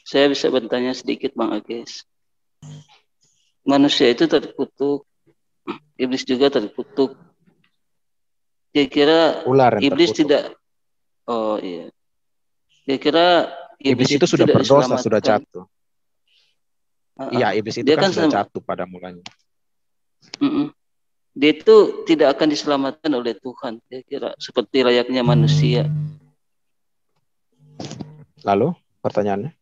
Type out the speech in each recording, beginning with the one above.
Saya bisa bertanya sedikit Bang Agis. Manusia itu terkutuk, iblis juga terkutuk. Kira-kira Ular yang iblis terkutuk. tidak, oh iya. Kira-kira Iblis iblis itu itu sudah tidak berdosa, sudah diselamatkan. jatuh. Iya, iblis itu Dia kan kan sudah jatuh pada mulanya. dia itu tidak akan diselamatkan oleh Tuhan, kira-kira seperti layaknya manusia. Lalu pertanyaannya?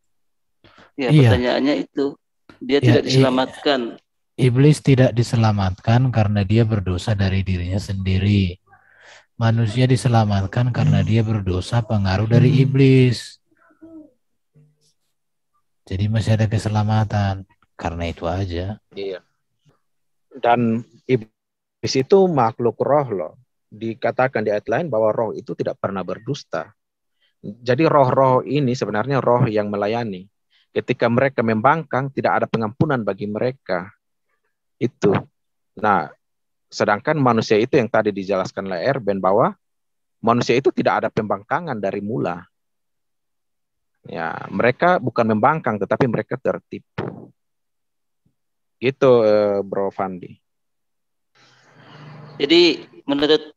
Ya, Iya. pertanyaannya itu, dia Ya, tidak diselamatkan. Iblis tidak diselamatkan karena dia berdosa dari dirinya sendiri. Manusia diselamatkan karena dia berdosa pengaruh dari iblis. Jadi masih ada keselamatan. Karena itu aja. Iya. Dan iblis itu makhluk roh loh. Dikatakan di ayat lain bahwa roh itu tidak pernah berdusta. Jadi roh-roh ini sebenarnya roh yang melayani. Ketika mereka membangkang, tidak ada pengampunan bagi mereka. Itu. Nah, sedangkan manusia itu yang tadi dijelaskan oleh Erben bahwa manusia itu tidak ada pembangkangan dari mula. Ya, mereka bukan membangkang, tetapi mereka tertipu. Gitu, Bro Fandi. Jadi menurut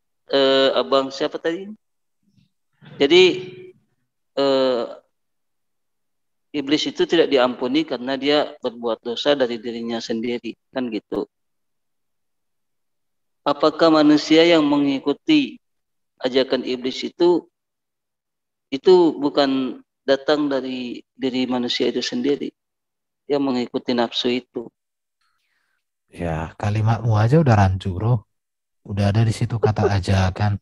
Abang siapa tadi? Jadi iblis itu tidak diampuni karena dia berbuat dosa dari dirinya sendiri, kan gitu. Apakah manusia yang mengikuti ajakan iblis itu bukan datang dari diri manusia itu sendiri yang mengikuti nafsu itu? Ya, kalimatmu aja udah rancu, bro. Udah ada di situ kata ajakan.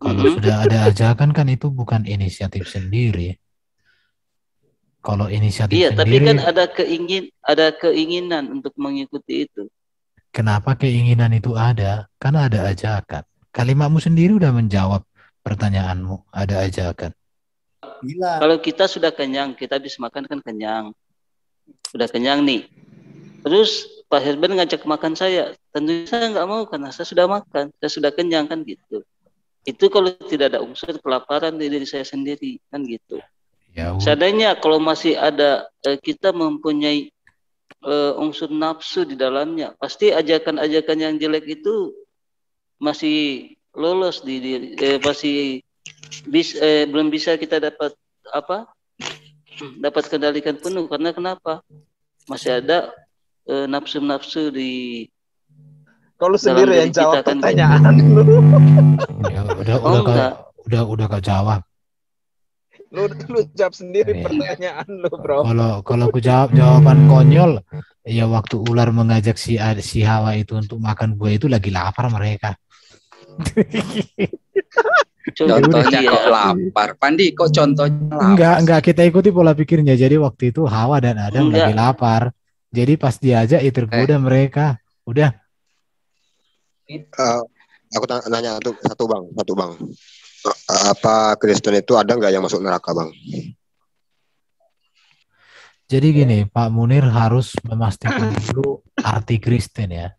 Kalau sudah ada ajakan kan itu bukan inisiatif sendiri. Kalau inisiatif iya, tapi sendiri, kan ada keinginan untuk mengikuti itu. kenapa keinginan itu ada? Karena ada ajakan. Kalimatmu sendiri udah menjawab pertanyaanmu. Ada ajakan. Gila. Kalau kita sudah kenyang, kita habis makan kan kenyang. Udah kenyang nih. Terus Pak Herben ngajak makan saya. Tentunya saya nggak mau karena saya sudah makan. Saya sudah kenyang kan gitu. Itu kalau tidak ada unsur kelaparan di diri saya sendiri kan gitu. Ya, Seandainya kalau masih ada kita mempunyai unsur nafsu di dalamnya, pasti ajakan-ajakan yang jelek itu masih lolos di diri, masih belum bisa kita dapat dapat kendalikan penuh. Karena kenapa? Masih ada nafsu-nafsu di Kalau sendiri yang jawab kan pertanyaan gitu. lu. Ya, udah kau jawab. Lu jawab sendiri pertanyaan lu, Bro. Kalau aku jawab jawaban konyol, ya waktu ular mengajak si Hawa itu untuk makan buah itu lagi lapar mereka. Contohnya kok lapar. Pandi, kok contohnya lapar? Enggak, kita ikuti pola pikirnya. Jadi waktu itu Hawa dan Adam lagi lapar. Jadi pas diajak ya tergoda mereka. Udah. Aku nanya satu bang. Apa Kristen itu ada nggak yang masuk neraka, Bang? Jadi gini, Pak Munir harus memastikan dulu arti Kristen ya.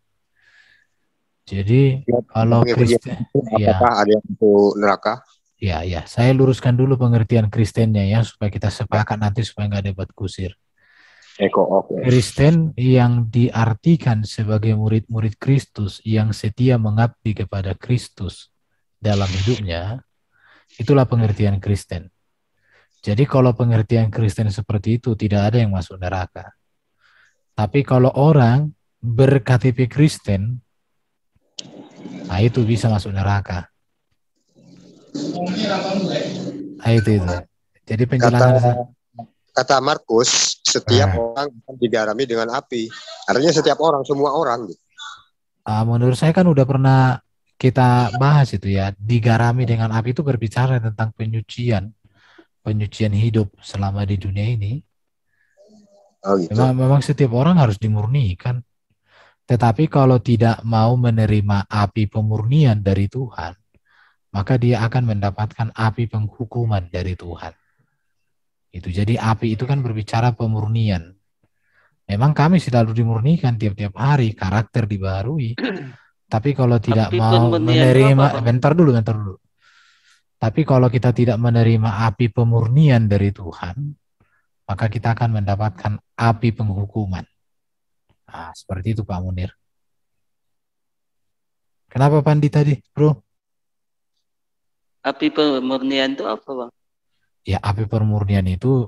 Jadi kalau Kristen, apakah ada yang masuk neraka? Ya, saya luruskan dulu pengertian Kristennya ya, supaya kita sepakat nanti supaya nggak debat kusir. Kristen yang diartikan sebagai murid-murid Kristus yang setia mengabdi kepada Kristus dalam hidupnya, itulah pengertian Kristen. Jadi kalau pengertian Kristen seperti itu, tidak ada yang masuk neraka. Tapi kalau orang ber-KTP Kristen, nah itu bisa masuk neraka. Nah, itu. Jadi penjelasan kata Markus, setiap orang akan digarami dengan api. Artinya setiap orang, semua orang. Menurut saya kan udah pernah kita bahas itu ya, digarami dengan api itu berbicara tentang penyucian hidup selama di dunia ini. Oh, gitu. Memang setiap orang harus dimurnikan. Tetapi kalau tidak mau menerima api pemurnian dari Tuhan, maka dia akan mendapatkan api penghukuman dari Tuhan. Itu jadi api itu kan berbicara pemurnian. Memang kami selalu dimurnikan tiap-tiap hari, karakter dibaharui. Tapi kalau tidak mau menerima, bentar dulu. Tapi kalau kita tidak menerima api pemurnian dari Tuhan, maka kita akan mendapatkan api penghukuman. Nah, seperti itu Pak Munir. Kenapa Pandi tadi, Bro? Api pemurnian itu apa, Bang? Ya, api pemurnian itu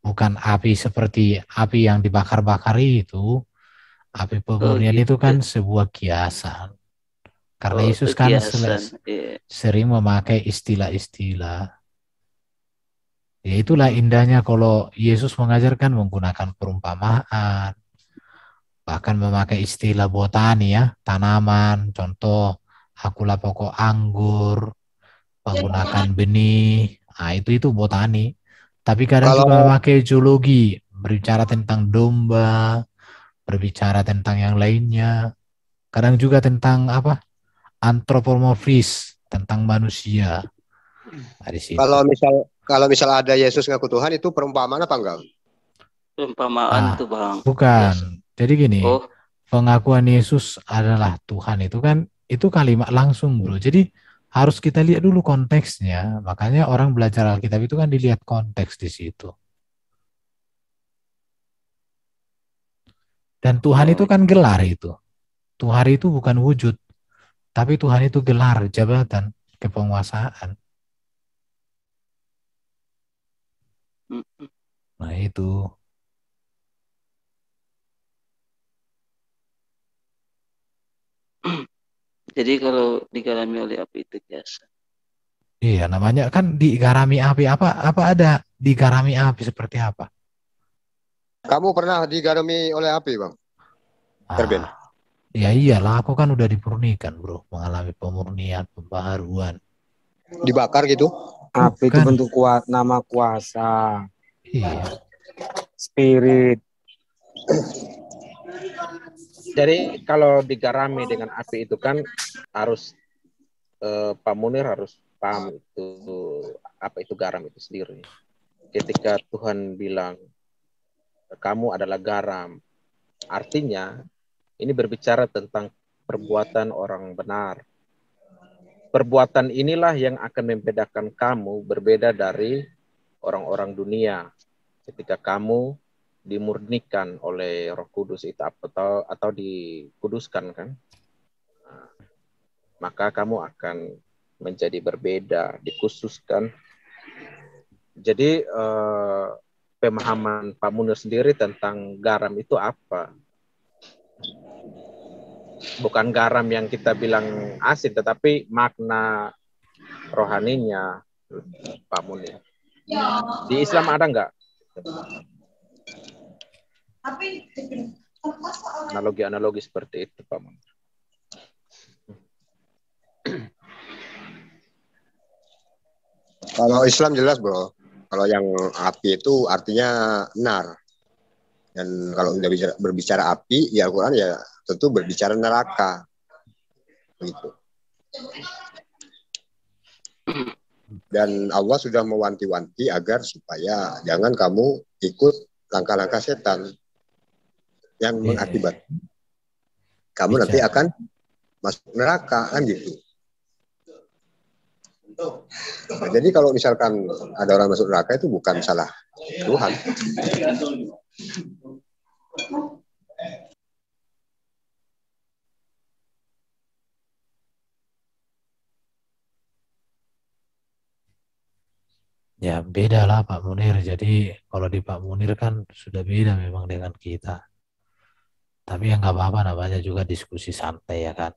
bukan api seperti api yang dibakar-bakar itu. Api Oh pemurnian itu gitu. kan sebuah kiasan. Karena Oh itu Yesus kan kiasan. Iya. sering memakai istilah-istilah. Ya itulah indahnya kalau Yesus mengajarkan menggunakan perumpamaan, bahkan memakai istilah botani ya, tanaman, contoh akulah pokok anggur, menggunakan benih, nah itu botani. Tapi kadang juga Kalau memakai zoologi, berbicara tentang domba, berbicara tentang yang lainnya. Kadang juga tentang apa? Antropomorfis, tentang manusia. Nah, di situ. kalau misal ada Yesus ngaku Tuhan, itu perumpamaan apa enggak? Perumpamaan tuh, Bang. Bukan. Biasa. Jadi gini, Oh, pengakuan Yesus adalah Tuhan itu kan itu kalimat langsung, Bro. Jadi harus kita lihat dulu konteksnya. Makanya orang belajar Alkitab itu kan dilihat konteks di situ. Dan Tuhan itu kan gelar itu. Tuhan itu bukan wujud, tapi Tuhan itu gelar, jabatan, kepenguasaan. Nah itu. jadi kalau digalami oleh api itu biasa. Iya, namanya kan digarami api. Apa ada digarami api seperti apa? Kamu pernah digarami oleh api, Bang? Erben? Ya iyalah, aku kan udah dipurnikan, Bro, mengalami pemurnian, pembaharuan. Dibakar gitu? Api itu bentuk nama kuasa. Iya. Spirit. Jadi kalau digarami dengan api itu kan harus Pak Munir harus paham itu apa itu garam itu sendiri. Ketika Tuhan bilang kamu adalah garam, artinya ini berbicara tentang perbuatan orang benar. Perbuatan inilah yang akan membedakan kamu berbeda dari orang-orang dunia. Ketika kamu dimurnikan oleh Roh Kudus itu atau dikuduskan kan, nah, maka kamu akan menjadi berbeda, dikhususkan. Jadi pemahaman Pak Munir sendiri tentang garam itu apa? Bukan garam yang kita bilang asin, tetapi makna rohaninya Pak Munir. Di Islam ada nggak analogi-analogi seperti itu, Pak Munir? Kalau Islam jelas, Bro. Kalau yang api itu artinya nar. Dan kalau udah berbicara api, ya Al-Quran ya tentu berbicara neraka. Gitu. Dan Allah sudah mewanti-wanti agar supaya jangan kamu ikut langkah-langkah setan yang mengakibatkan kamu nanti akan masuk neraka, kan gitu. Nah, jadi kalau misalkan ada orang masuk neraka itu bukan salah Tuhan. Ya beda lah Pak Munir. Jadi kalau di Pak Munir kan sudah beda memang dengan kita. Tapi ya nggak apa-apa, namanya juga diskusi santai ya kan.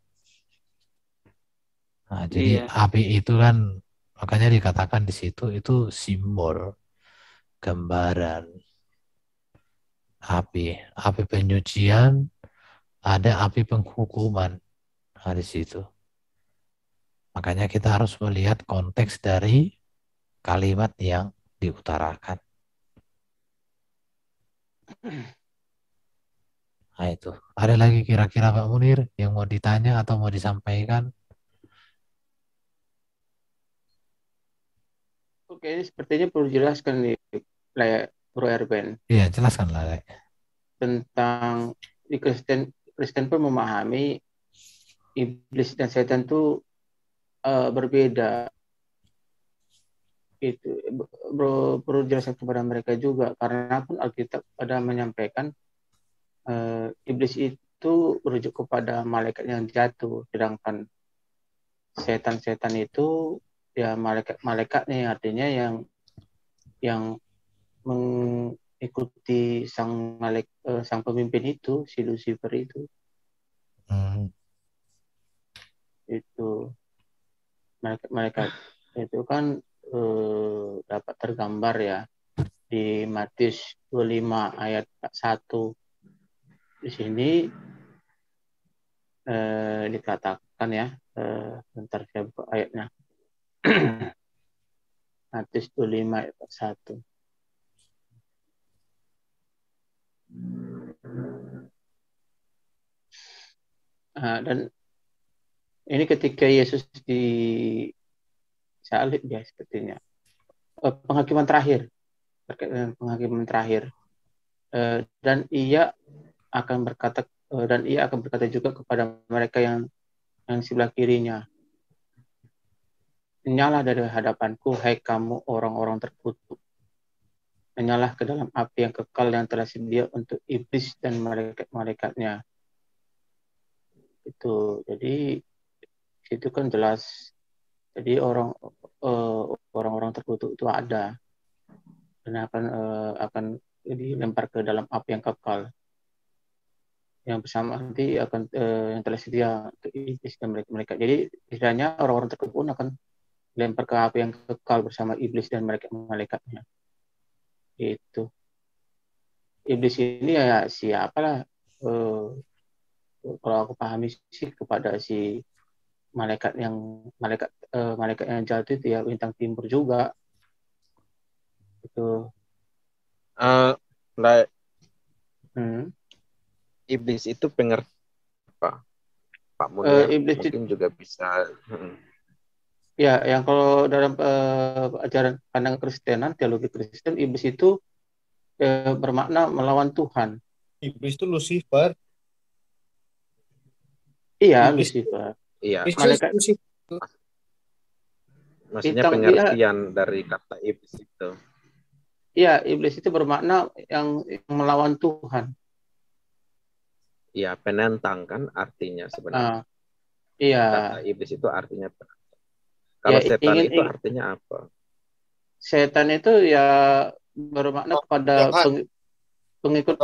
Nah, jadi api itu kan makanya dikatakan di situ itu simbol, gambaran api penyucian, ada api penghukuman. Nah, di situ. Makanya kita harus melihat konteks dari kalimat yang diutarakan. Nah itu. Ada lagi kira-kira Pak Munir yang mau ditanya atau mau disampaikan? Oke, sepertinya perlu jelaskan nih, Bro Erben. Iya, jelaskan lah. Tentang di Kristen pun memahami iblis dan setan itu berbeda. itu perlu jelaskan kepada mereka juga, karena pun Alkitab ada menyampaikan iblis itu merujuk kepada malaikat yang jatuh, sedangkan setan-setan itu ya malaikat-malaikatnya, artinya yang mengikuti sang pemimpin itu, si Lucifer itu. Itu malaikat itu kan dapat tergambar ya di Matius 25 ayat 1. Di sini dikatakan ya, bentar saya buka ayatnya. Matius 25 ayat 1. Dan ini ketika Yesus disalib ya sepertinya. Penghakiman terakhir, terkait dengan penghakiman terakhir. Dan ia akan berkata juga kepada mereka yang sebelah kirinya, "Nyala dari hadapanku, hai kamu orang-orang terkutuk. Menyalah ke dalam api yang kekal yang telah sedia untuk iblis dan malaikat-malaikatnya." Itu jadi itu kan jelas. Jadi orang-orang terkutuk itu ada dan akan dilempar ke dalam api yang kekal yang bersama nanti akan yang telah sedia untuk iblis dan mereka. Jadi istilahnya orang-orang terkutuk pun akan dilempar ke api yang kekal bersama iblis dan malaikatnya. Itu iblis ini ya siapalah, kalau aku pahami sih kepada si malaikat yang jatuh itu ya, bintang timur juga. Itu iblis itu pengertian apa? Pak Munir iblis mungkin juga bisa. Ya, yang kalau dalam ajaran pandangan Kristenan, teologi Kristen, iblis itu bermakna melawan Tuhan. Iblis itu Lucifer. Iya, Lucifer. Iya. Malaikat maksudnya pengertian dari kata iblis itu. Iya, iblis itu bermakna yang melawan Tuhan. Iya, penentang kan artinya sebenarnya. Iya. Kata iblis itu artinya penentang. Kalau ya, setan itu artinya apa? Setan itu ya bermakna kepada pengikut.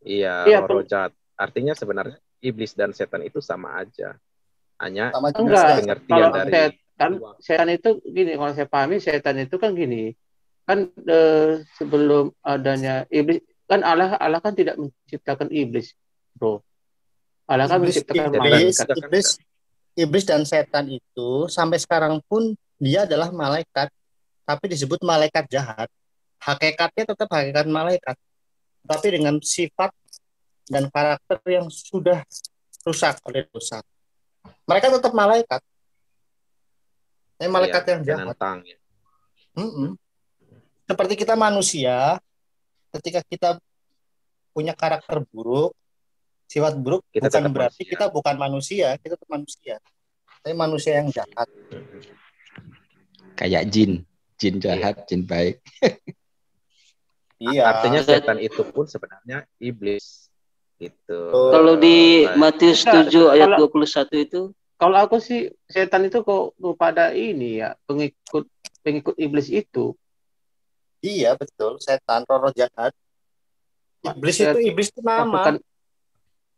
Iya, roh jahat. Artinya sebenarnya iblis dan setan itu sama aja. Hanya pengertian dari setan itu gini, kalau saya pahami setan itu kan gini. Kan sebelum adanya iblis, kan Allah kan tidak menciptakan iblis, bro. Allah kan menciptakan malaikat. Iblis dan setan itu sampai sekarang pun dia adalah malaikat, tapi disebut malaikat jahat. Hakikatnya tetap hakikat malaikat, tapi dengan sifat dan karakter yang sudah rusak oleh dosa. Mereka tetap malaikat. Malaikat yang jahat. Ya. Seperti kita manusia, ketika kita punya karakter buruk, sifat buruk, kita bukan berarti manusia. Kita bukan manusia, kita tetap manusia. Tapi manusia yang jahat. Kayak jin jahat, jin baik. Iya. Artinya setan itu pun sebenarnya iblis. Gitu. Kalau di Matius 7 ayat 21 itu, kalau aku sih setan itu kok kepada ini ya, pengikut iblis itu. Iya, betul, setan, roh jahat. Iblis itu nama.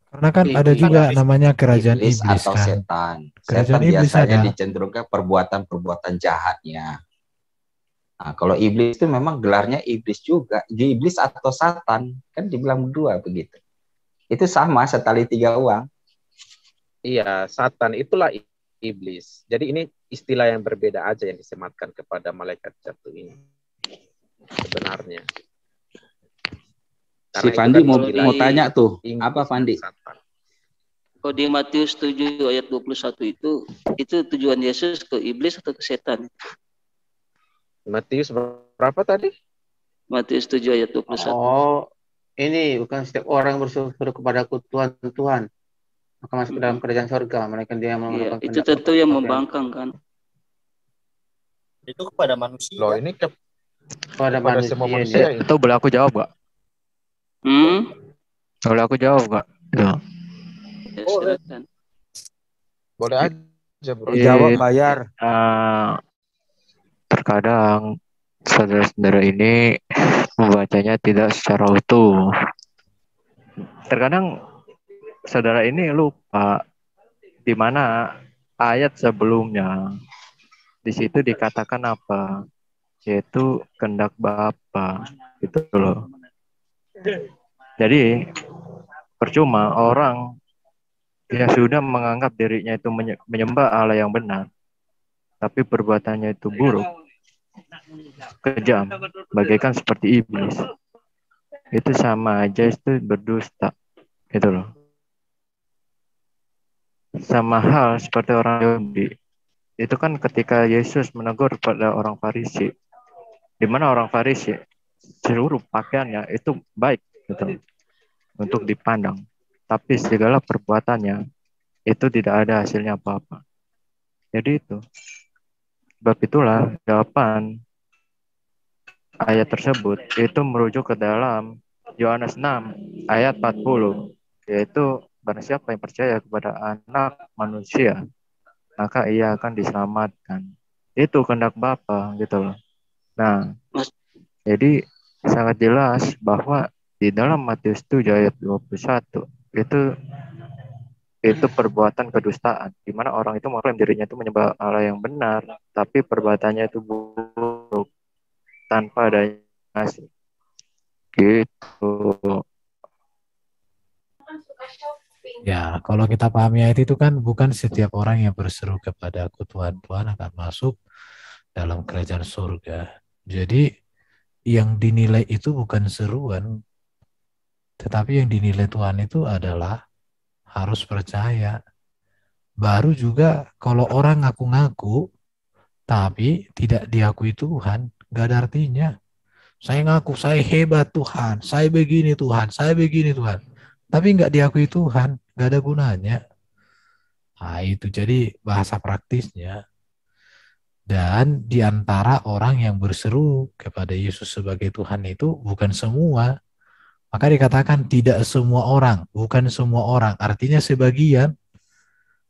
Karena kan ada juga namanya kerajaan iblis atau kan. Setan. Kerajaan setan iblis biasanya ada. Dicenderungkan perbuatan jahatnya. Nah, kalau iblis itu memang gelarnya iblis juga. Iblis atau Satan, kan dibilang dua begitu. Itu sama, setali tiga uang. Iya, Satan itulah iblis. Jadi ini istilah yang berbeda aja yang disematkan kepada malaikat jatuh ini. Sebenarnya. Si Fandi mau tanya tuh, apa Fandi? Kalau di Matius 7 ayat 21 itu tujuan Yesus ke iblis atau ke setan? Matius berapa tadi? Matius 7 ayat 21. Oh, ini bukan setiap orang bersyukur kepadaku Tuhan, maka masuk ke dalam kerajaan surga. Mereka dia itu tentu yang membangkang kan. Itu kepada manusia. Loh, ini Pada kepada semua manusia. manusia. Itu boleh aku jawab gak? Boleh aku jawab gak? Ya. Ya, silakan. Boleh aja, bro. Jawab bayar. Terkadang saudara-saudara ini membacanya tidak secara utuh. Terkadang saudara ini lupa di mana ayat sebelumnya. Di situ dikatakan apa? Yaitu kehendak Bapa, gitu loh. Jadi percuma orang yang sudah menganggap dirinya itu menyembah Allah yang benar, tapi perbuatannya itu buruk, kejam, bagaikan seperti iblis. Itu sama aja itu berdusta, gitu loh. Sama hal seperti orang Yahudi. Itu kan ketika Yesus menegur pada orang Farisi, di mana orang Farisi seluruh pakaiannya itu baik, gitu, untuk dipandang, tapi segala perbuatannya itu tidak ada hasilnya apa-apa. Jadi itu, sebab itulah jawaban ayat tersebut itu merujuk ke dalam Yohanes 6 ayat 40, yaitu barang siapa yang percaya kepada Anak Manusia, maka ia akan diselamatkan. Itu kehendak Bapa, gitu loh. Nah, jadi sangat jelas bahwa di dalam Matius 7 ayat 21 itu perbuatan kedustaan, di mana orang itu mengklaim dirinya itu menyembah Allah yang benar, tapi perbuatannya itu buruk tanpa adanya hasil. Gitu. Ya, kalau kita pahami ayat itu kan bukan setiap orang yang berseru kepada aku Tuhan, Tuhan akan masuk dalam kerajaan surga. Jadi yang dinilai itu bukan seruan, tetapi yang dinilai Tuhan itu adalah harus percaya. Baru juga kalau orang ngaku-ngaku, tapi tidak diakui Tuhan, gak ada artinya. Saya ngaku, saya hebat Tuhan, saya begini Tuhan, saya begini Tuhan. Tapi nggak diakui Tuhan, nggak ada gunanya. Nah, itu jadi bahasa praktisnya. Dan di antara orang yang berseru kepada Yesus sebagai Tuhan itu bukan semua. Maka dikatakan tidak semua orang, bukan semua orang. Artinya sebagian.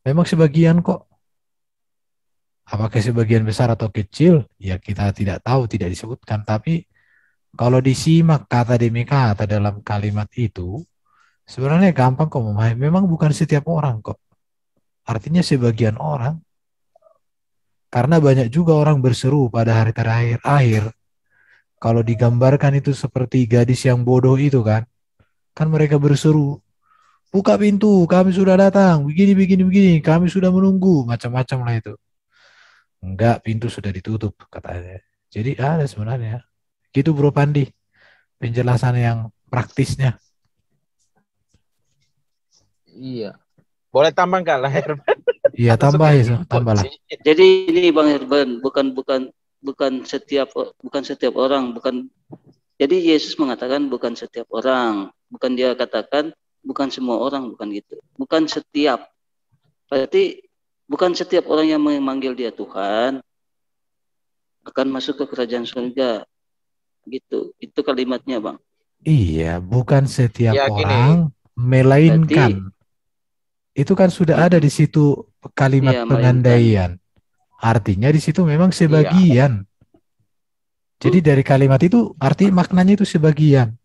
Memang sebagian kok. Apakah sebagian besar atau kecil? Ya kita tidak tahu, tidak disebutkan. Tapi kalau disimak kata demi kata dalam kalimat itu, sebenarnya gampang kok memahami. Memang bukan setiap orang kok. Artinya sebagian orang. Karena banyak juga orang berseru pada hari terakhir akhir. Kalau digambarkan itu seperti gadis yang bodoh itu kan. Kan mereka berseru, buka pintu, kami sudah datang. Begini, begini, begini. Kami sudah menunggu. Macam-macam lah itu. Enggak, pintu sudah ditutup katanya. Jadi ada sebenarnya. Gitu Bro Pandi. Penjelasan yang praktisnya. Iya. Boleh tambah nggak lah Herman? Iya tambah ya, tambahlah. Jadi ini Bang Herman, bukan setiap orang, jadi Yesus mengatakan bukan setiap orang, bukan dia katakan bukan semua orang, bukan gitu. Bukan setiap. Berarti bukan setiap orang yang memanggil dia Tuhan akan masuk ke kerajaan surga. Gitu. Itu kalimatnya, Bang. Iya, bukan setiap orang, melainkan. Berarti, itu kan sudah ada di situ kalimat pengandaian. Artinya di situ memang sebagian. Jadi dari kalimat itu arti maknanya itu sebagian.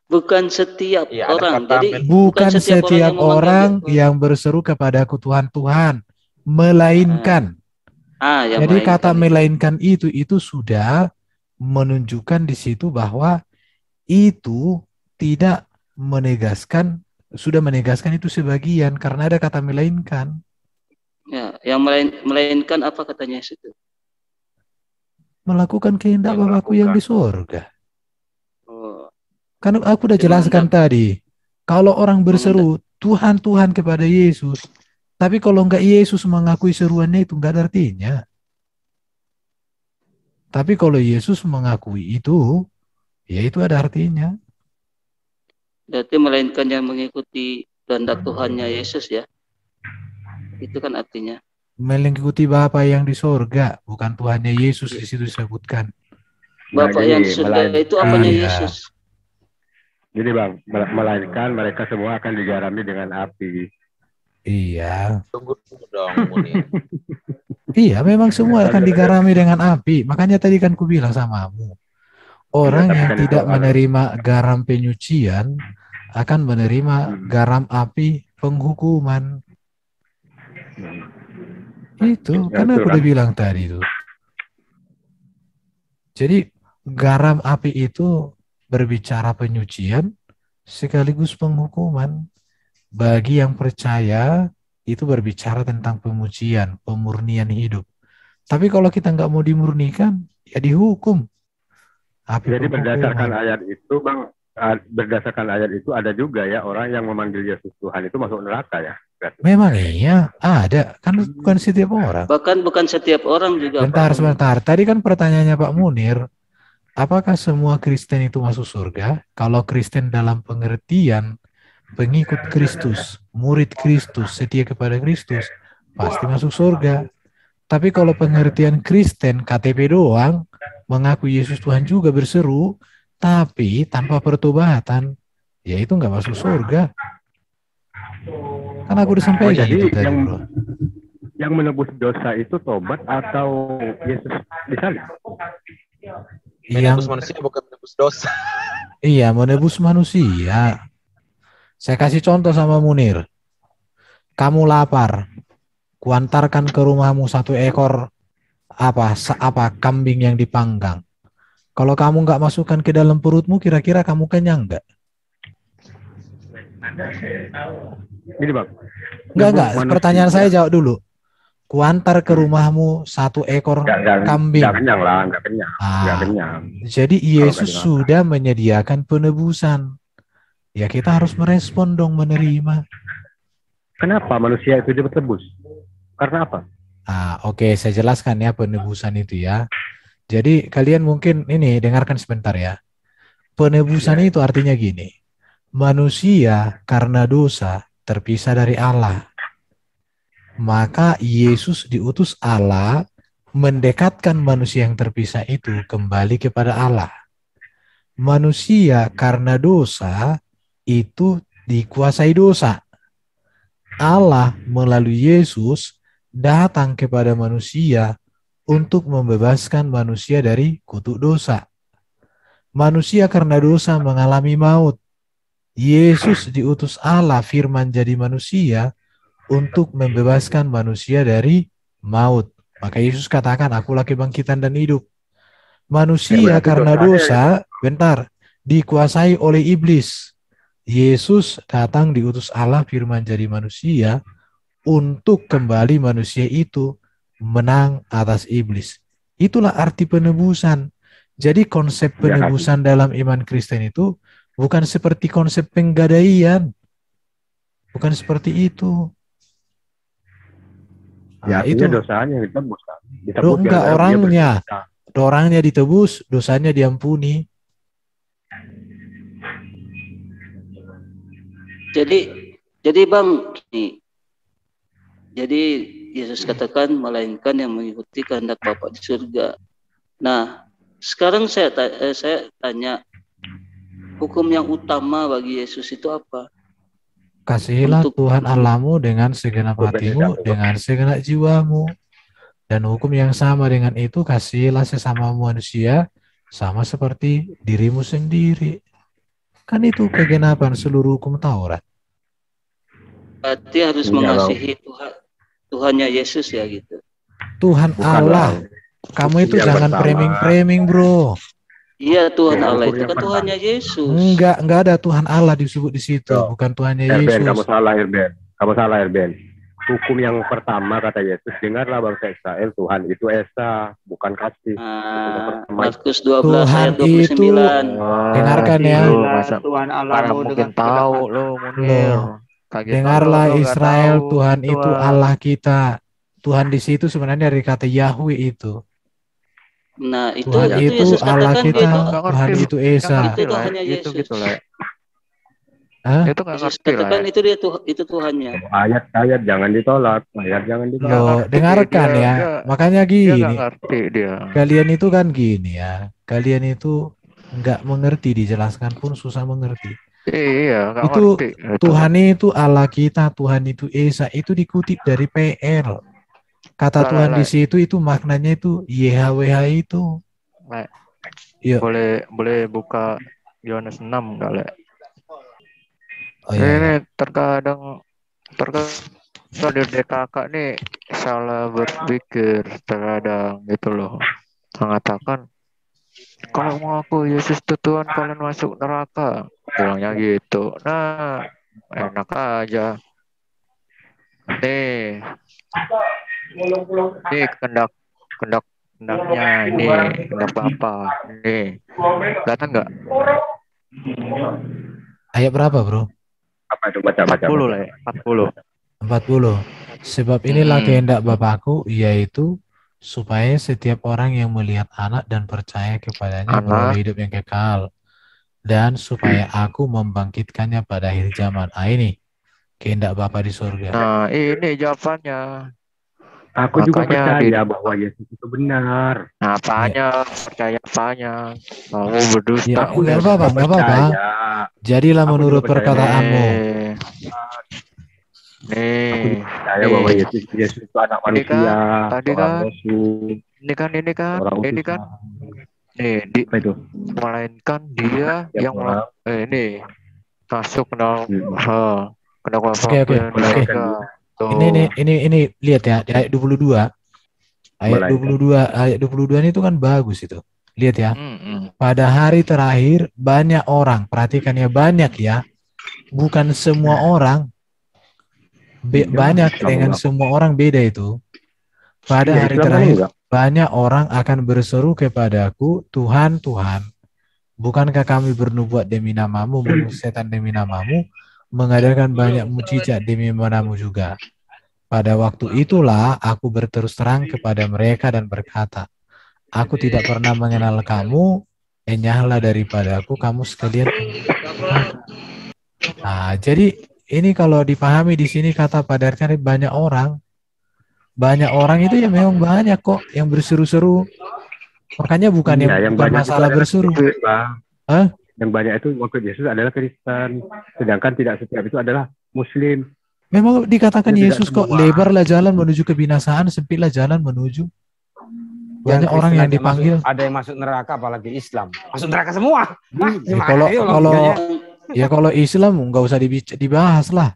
Bukan setiap orang. Jadi bukan setiap orang yang berseru kepadaku Tuhan, Tuhan, melainkan. Jadi kata melainkan itu sudah menunjukkan di situ bahwa itu tidak menegaskan, sudah menegaskan itu sebagian karena ada kata melainkan. Ya, yang melainkan apa katanya itu? Melakukan kehendak Bapakku yang di surga. Kan aku udah jelaskan tadi. Kalau orang berseru Tuhan, Tuhan kepada Yesus, tapi kalau enggak Yesus mengakui seruannya itu enggak ada artinya. Tapi kalau Yesus mengakui itu, ya itu ada artinya. Berarti melainkan yang mengikuti kehendak Tuhannya Yesus ya. Itu kan artinya. Mengikuti Bapa yang di sorga, bukan Tuhannya Yesus di situ disebutkan. Bapak yang di surga itu apanya Yesus? Jadi Bang, melainkan mereka semua akan digarami dengan api. Iya. Tunggu dong, Munir. Iya, memang semua akan digarami dengan api. Makanya tadi kan ku bilang samamu. Orang yang tidak menerima garam penyucian akan menerima garam api penghukuman. Itu, karena aku udah bilang tadi itu. Jadi garam api itu berbicara penyucian sekaligus penghukuman. Bagi yang percaya itu berbicara tentang pemujian, pemurnian hidup. Tapi kalau kita nggak mau dimurnikan, ya dihukum. Jadi berdasarkan ayat itu, Bang, berdasarkan ayat itu ada juga ya orang yang memanggil Yesus Tuhan itu masuk neraka ya. Memang iya, ada. Kan bukan setiap orang. Bahkan bukan setiap orang juga. Sebentar. Tadi kan pertanyaannya Pak Munir, apakah semua Kristen itu masuk surga? Kalau Kristen dalam pengertian pengikut Kristus, murid Kristus, setia kepada Kristus, pasti masuk surga. Tapi kalau pengertian Kristen KTP doang, mengaku Yesus Tuhan juga berseru, tapi tanpa pertobatan, ya itu nggak masuk surga. Kan aku udah sampaikan itu tadi, bro. Yang menebus dosa itu tobat atau Yesus disalib? Menebus manusia bukan menebus dosa. Iya, menebus manusia. Saya kasih contoh sama Munir. Kamu lapar, kuantarkan ke rumahmu 1 ekor kambing yang dipanggang. Kalau kamu nggak masukkan ke dalam perutmu, kira-kira kamu kenyang nggak? Ini Bang. Enggak. Pertanyaan saya jawab dulu. Kuantar ke rumahmu 1 ekor kambing. Nggak kenyang lah, nggak kenyang. Jadi Yesus sudah menyediakan penebusan. Ya kita harus merespon dong, menerima. Kenapa manusia itu ditebus? Karena apa? Oke, saya jelaskan ya penebusan itu ya. Jadi kalian mungkin ini dengarkan sebentar ya. Penebusan itu artinya gini. Manusia karena dosa terpisah dari Allah. Maka Yesus diutus Allah mendekatkan manusia yang terpisah itu kembali kepada Allah. Manusia karena dosa itu dikuasai dosa. Allah melalui Yesus datang kepada manusia untuk membebaskan manusia dari kutuk dosa. Manusia karena dosa mengalami maut. Yesus diutus Allah firman jadi manusia untuk membebaskan manusia dari maut. Maka Yesus katakan, akulah kebangkitan dan hidup. Manusia karena dosa, dikuasai oleh iblis. Yesus datang diutus Allah firman jadi manusia untuk kembali manusia itu menang atas iblis. Itulah arti penebusan. Jadi konsep penebusan dalam iman Kristen itu bukan seperti konsep penggadaian. Bukan seperti itu. Ya, itu dosanya ditebus. Enggak, orangnya ditebus, dosanya diampuni. Jadi Bang, jadi Yesus katakan melainkan yang mengikuti kehendak Bapa di surga. Nah, sekarang saya tanya, hukum yang utama bagi Yesus itu apa? Kasihilah Tuhan Allahmu dengan segenap hatimu, dengan segenap jiwamu. Dan hukum yang sama dengan itu, kasihilah sesama manusia sama seperti dirimu sendiri. Kan itu kegenapan seluruh hukum Taurat. Berarti harus mengasihi Tuhannya Yesus ya gitu. Tuhan Allah. Kamu itu jangan framing, bro. Iya, Tuhan Allah itu kan Tuhannya Yesus. Enggak ada Tuhan Allah disebut di situ, bukan Tuhannya Yesus. Kamu salah, Erben. Hukum yang pertama kata Yesus, dengarlah bangsa Israel, Tuhan itu Esa, bukan kasih. Markus 12 Tuhan ayat 29. Itu, dengarkan ya. Tuhan Allah mungkin tahu lo, Munir. Dengarlah Israel, Tuhan itu Allah kita. Tuhan di situ sebenarnya dari kata Yahweh itu. Nah, itu Tuhan itu Yesus Allah kita, gitu. Tuhan itu Esa. Itu Tuhannya Yesus. Gitu lah. Itu nggak Yesus ngerti lah katakan ya. itu dia itu Tuhannya. Ayat jangan ditolak, ayat jangan ditolak. Nggak Loh, ngerti dengarkan dia, ya. dia Makanya dia nggak gini, ngerti dia. kalian itu kan gini ya. Kalian itu nggak mengerti, dijelaskan pun susah mengerti. Iya, nggak Itu ngerti itu. Tuhan itu Allah kita, Tuhan itu Esa, itu dikutip dari PL. Kata Lah, Tuhan lah, di lah. situ itu maknanya itu YHWH itu. Lah, Yuk. boleh buka Yohanes 6 nggak, Le? Oh iya, iya. Ini terkadang di DKK nih salah berpikir terkadang gitu loh. Mengatakan kalau mengaku Yesus itu Tuhan kalian masuk neraka, bilangnya gitu. Nah, enak aja. Nih kendaknya ini kendak Bapa. Nih, kelihatan nggak? Ayat berapa, Bro? Apa itu baca 40 lah ya, 40. 40. Sebab inilah kehendak Bapakku, yaitu supaya setiap orang yang melihat anak dan percaya kepadanya beroleh hidup yang kekal, dan supaya aku membangkitkannya pada akhir zaman. Ini kehendak Bapa di surga. Nah, ini jawabannya. Aku juga percaya bahwa Yesus itu benar. Nah, apanya? Percaya apanya? Kamu berdusta. Ya, enggak apa-apa. Jadilah menurut perkataanmu. Nih, percaya bahwa Yesus itu anak manusia. Ini kan. Nih, melainkan dia yang ini masuk ke dalam Ini lihat ya, di ayat 22. Ayat 22 ini itu kan bagus itu. Lihat ya. Pada hari terakhir banyak orang, perhatikan ya, banyak ya. Bukan semua orang. Banyak dengan semua orang beda itu. Pada hari terakhir banyak orang akan berseru kepadaku, Tuhan, Tuhan, bukankah kami bernubuat demi namamu, mengusir setan demi namamu, mengadakan banyak mujizat demi namamu juga. Pada waktu itulah aku berterus terang kepada mereka dan berkata, aku tidak pernah mengenal kamu, enyahlah daripadaku kamu sekalian. Nah, jadi ini kalau dipahami di sini kata pada artinya banyak orang itu ya memang banyak kok yang berseru-seru. Makanya bukan yang bukan masalah berseru. Yang banyak itu maksud Yesus adalah Kristen, sedangkan tidak setiap itu adalah Muslim. Memang dikatakan Yesus kok lebarlah jalan menuju kebinasaan, sempitlah jalan menuju. Banyak orang yang dipanggil. Ada yang masuk neraka, apalagi Islam. Masuk neraka semua. Kalau Islam nggak usah dibahas lah.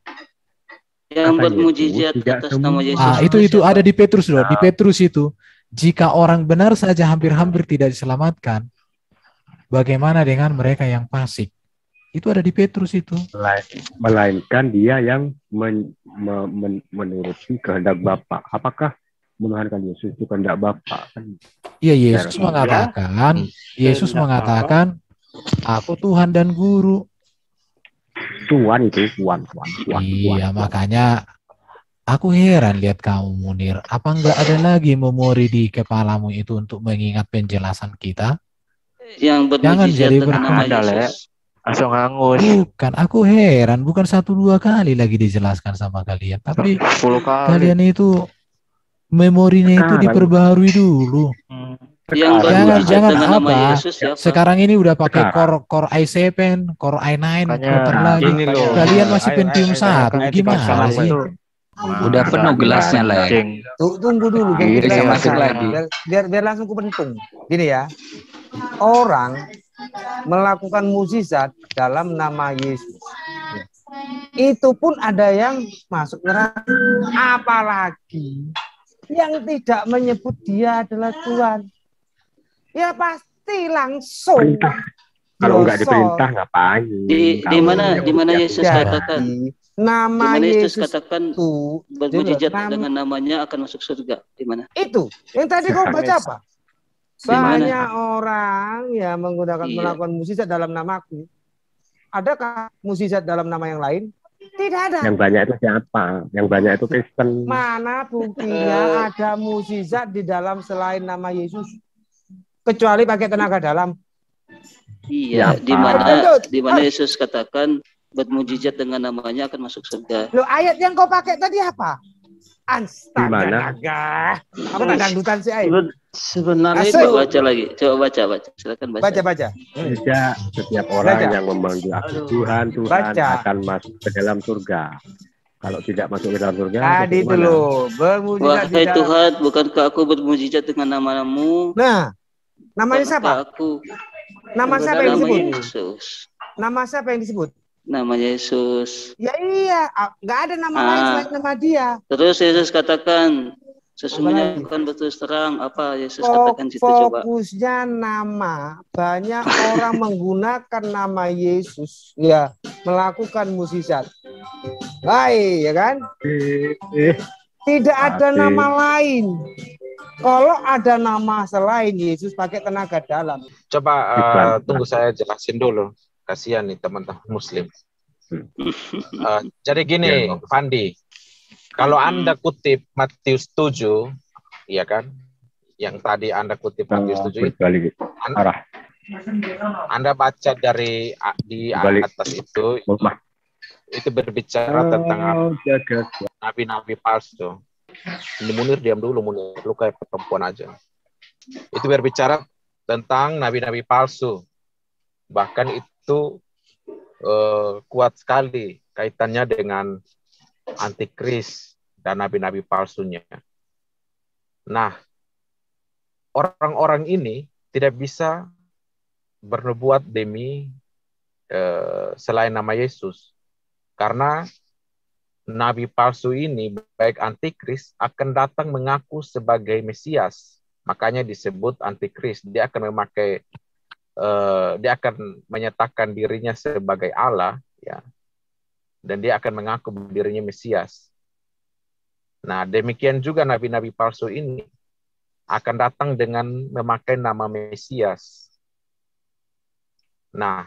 Yang bermujizat atas nama Yesus. Itu ada di Petrus loh. Di Petrus itu, jika orang benar saja hampir-hampir tidak diselamatkan, bagaimana dengan mereka yang fasik? Itu ada di Petrus itu. Melainkan dia yang menuruti kehendak Bapa. Apakah menuhankan Yesus itu kehendak Bapa? Iya, Yesus mengatakan, aku Tuhan dan Guru. Tuhan itu Tuhan. Iya, makanya aku heran lihat kamu, Munir. Apa enggak ada lagi memori di kepalamu itu untuk mengingat penjelasan kita? Yang jangan jadi berkata langsung hangus. Bukan, aku heran. Bukan 1-2 kali lagi dijelaskan sama kalian. Tapi 10 kali. Kalian itu memorinya itu diperbaharui dulu. Jangan apa? Sekarang ini udah pakai Core i7, Core i9, lagi. Kalian masih Pentium 1. Gimana sih? Udah penuh gelasnya lah. Tunggu dulu. Masuk lagi. Biar langsung ku pentung. Gini ya. Orang melakukan mukjizat dalam nama Yesus. Itu pun ada yang masuk neraka. Apalagi yang tidak menyebut dia adalah Tuhan. Ya pasti langsung. Kalau nggak diperintah ngapain? Di mana Yesus katakan? Nama Yesus katakan bermujizat dengan namanya akan masuk surga. Di mana? Itu. Yang tadi kau baca apa? Banyak orang yang melakukan mukjizat dalam namaku. Adakah mukjizat dalam nama yang lain? Tidak ada. Yang banyak itu siapa? Yang banyak itu Kristen. Mana buktinya ada mukjizat di dalam selain nama Yesus? Kecuali pakai tenaga dalam. Iya, di mana Yesus katakan bermujizat dengan namanya akan masuk surga. Lo ayat yang kau pakai tadi apa? Gimana? Astaga. Apa tak dangdutan sih, Ay? Sebenarnya Asik. itu baca lagi. Coba baca. Silakan baca. Baca. Setiap orang Baca. yang memanggil aku Tuhan Baca. akan masuk ke dalam surga. Kalau tidak masuk ke dalam surga, Tadi masuk kemana? dulu bermujizat di Wahai dalam. Tuhan, bukankah aku bermujizat dengan nama-Mu? Nah, namanya Bukankah siapa? Aku Nama siapa yang nama disebut? Yesus. Nama siapa yang disebut? Nama Yesus. Ya iya, nggak ada nama lain selain nama dia. Terus Yesus katakan, sesungguhnya Apalagi? bukan berterus terang. Apa Yesus katakan situ coba? Fokusnya nama. Banyak orang menggunakan nama Yesus ya melakukan mukjizat. Baik, ya kan? Tidak ada nama lain. Kalau ada nama selain Yesus pakai tenaga dalam. Coba tunggu saya jelasin dulu. Kasihan nih teman-teman Muslim. Jadi gini, Fandi. Kalau Anda kutip Matius 7, ya kan? Yang tadi Anda kutip Matius 7 itu, Anda baca dari di atas itu berbicara tentang nabi-nabi palsu. Munir diam dulu, Munir. Lu kayak perempuan aja. Itu berbicara tentang nabi-nabi palsu. Bahkan itu kuat sekali kaitannya dengan antikris dan nabi-nabi palsunya. Nah, orang-orang ini tidak bisa bernubuat demi selain nama Yesus. Karena nabi palsu ini, baik antikris, akan datang mengaku sebagai Mesias. Makanya disebut antikris. Dia akan memakai dia akan menyatakan dirinya sebagai Allah, ya, dan dia akan mengaku dirinya Mesias. Nah, demikian juga nabi-nabi palsu ini akan datang dengan memakai nama Mesias. Nah,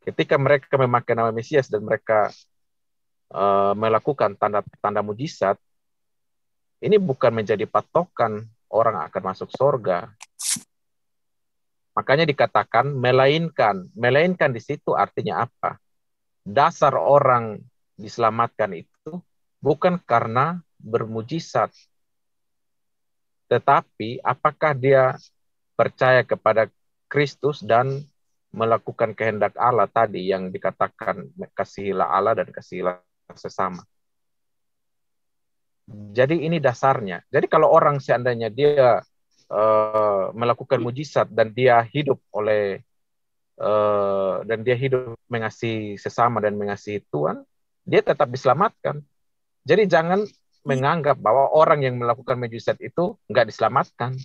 ketika mereka memakai nama Mesias dan mereka melakukan tanda-tanda mujizat, ini bukan menjadi patokan orang akan masuk surga. Makanya dikatakan melainkan. Melainkan di situ artinya apa? Dasar orang diselamatkan itu bukan karena bermujizat. Tetapi apakah dia percaya kepada Kristus dan melakukan kehendak Allah tadi yang dikatakan kasihilah Allah dan kasihilah sesama. Jadi ini dasarnya. Jadi kalau orang seandainya dia melakukan mujizat dan dia hidup mengasihi sesama dan mengasihi Tuhan, dia tetap diselamatkan. Jadi jangan menganggap bahwa orang yang melakukan mujizat itu nggak diselamatkan.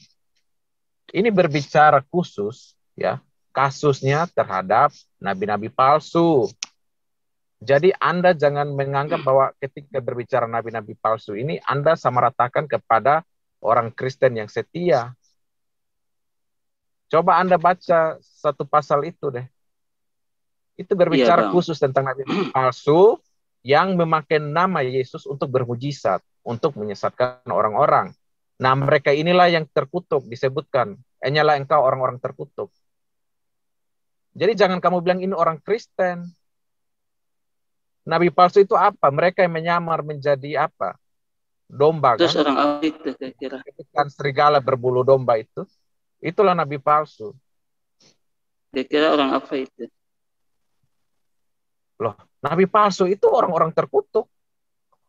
Ini berbicara khusus, ya, kasusnya terhadap nabi-nabi palsu. Jadi Anda jangan menganggap bahwa ketika berbicara nabi-nabi palsu ini Anda samaratakan kepada orang Kristen yang setia. Coba Anda baca satu pasal itu deh. Itu berbicara khusus tentang nabi palsu yang memakai nama Yesus untuk bermujizat, untuk menyesatkan orang-orang. Nah, mereka inilah yang terkutuk, disebutkan. Hanyalah engkau orang-orang terkutuk. Jadi jangan kamu bilang ini orang Kristen. Nabi palsu itu apa? Mereka yang menyamar menjadi apa? Domba. Terus kan? Orang apa itu kira-kira? Kan serigala berbulu domba itu. Itulah nabi palsu. Kira-kira orang apa itu? Loh, nabi palsu itu orang-orang terkutuk.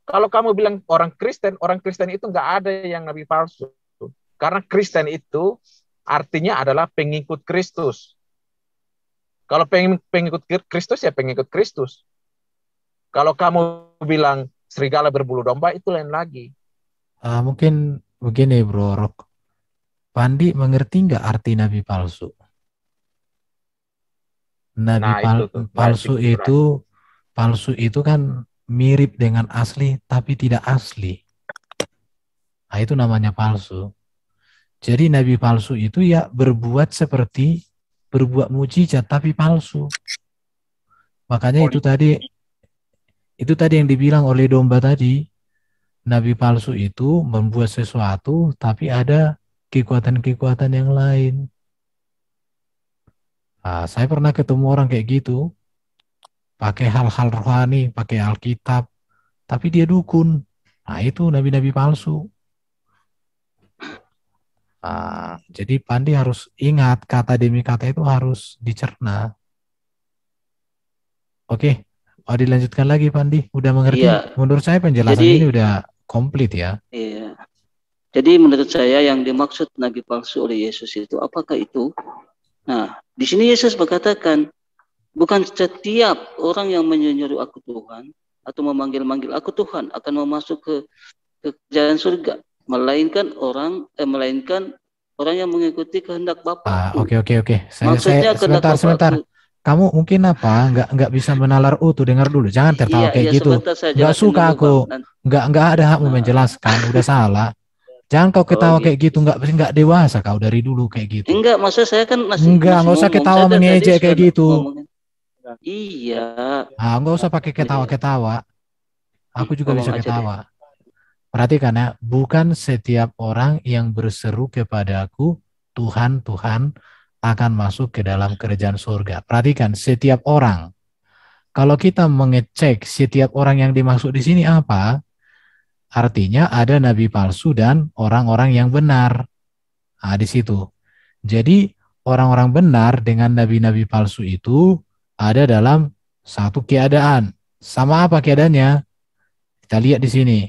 Kalau kamu bilang orang Kristen itu nggak ada yang nabi palsu. Karena Kristen itu artinya adalah pengikut Kristus. Kalau pengikut Kristus ya pengikut Kristus. Kalau kamu bilang serigala berbulu domba itu lain lagi. Mungkin begini Bro Rok. Pandi mengerti nggak arti nabi palsu? Palsu itu kan mirip dengan asli tapi tidak asli. Nah, itu namanya palsu. Jadi nabi palsu itu ya berbuat mujizat tapi palsu. Makanya itu tadi yang dibilang oleh domba tadi, nabi palsu itu membuat sesuatu tapi ada kekuatan-kekuatan yang lain. Nah, saya pernah ketemu orang kayak gitu. pakai hal-hal rohani, pakai Alkitab, tapi dia dukun. Nah, itu nabi-nabi palsu. Jadi Pandi harus ingat kata demi kata itu harus dicerna. Oke, mau dilanjutkan lagi Pandi? Udah mengerti? Iya. Menurut saya penjelasan Jadi, ini udah komplit ya. Iya. Jadi menurut saya yang dimaksud nabi palsu oleh Yesus itu apakah itu? Nah, di sini Yesus berkatakan, bukan setiap orang yang menyuruh aku Tuhan atau memanggil-manggil aku Tuhan akan masuk ke kerajaan surga, melainkan orang yang mengikuti kehendak Bapakku. Oke. Maksudnya kehendak Sebentar. Bapakku. Kamu mungkin apa? Nggak bisa menalar utuh, dengar dulu. Jangan tertawa kayak gitu. Nggak suka aku. Nggak ada hakmu menjelaskan. Udah salah. Jangan kau ketawa kayak gitu. Nggak dewasa kau dari dulu kayak gitu. Enggak, maksud saya kan masih nggak usah ketawa mengejek kayak gitu. Iya. Nggak usah pakai ketawa-ketawa. Aku juga bisa ketawa. Perhatikan ya, bukan setiap orang yang berseru kepadaku, Tuhan, Tuhan, akan masuk ke dalam kerajaan surga. Perhatikan, setiap orang. Kalau kita mengecek setiap orang yang dimaksud di sini apa, artinya ada nabi palsu dan orang-orang yang benar. Nah, di situ. Jadi, orang-orang benar dengan nabi-nabi palsu itu ada dalam satu keadaan. Sama apa keadaannya? Kita lihat di sini.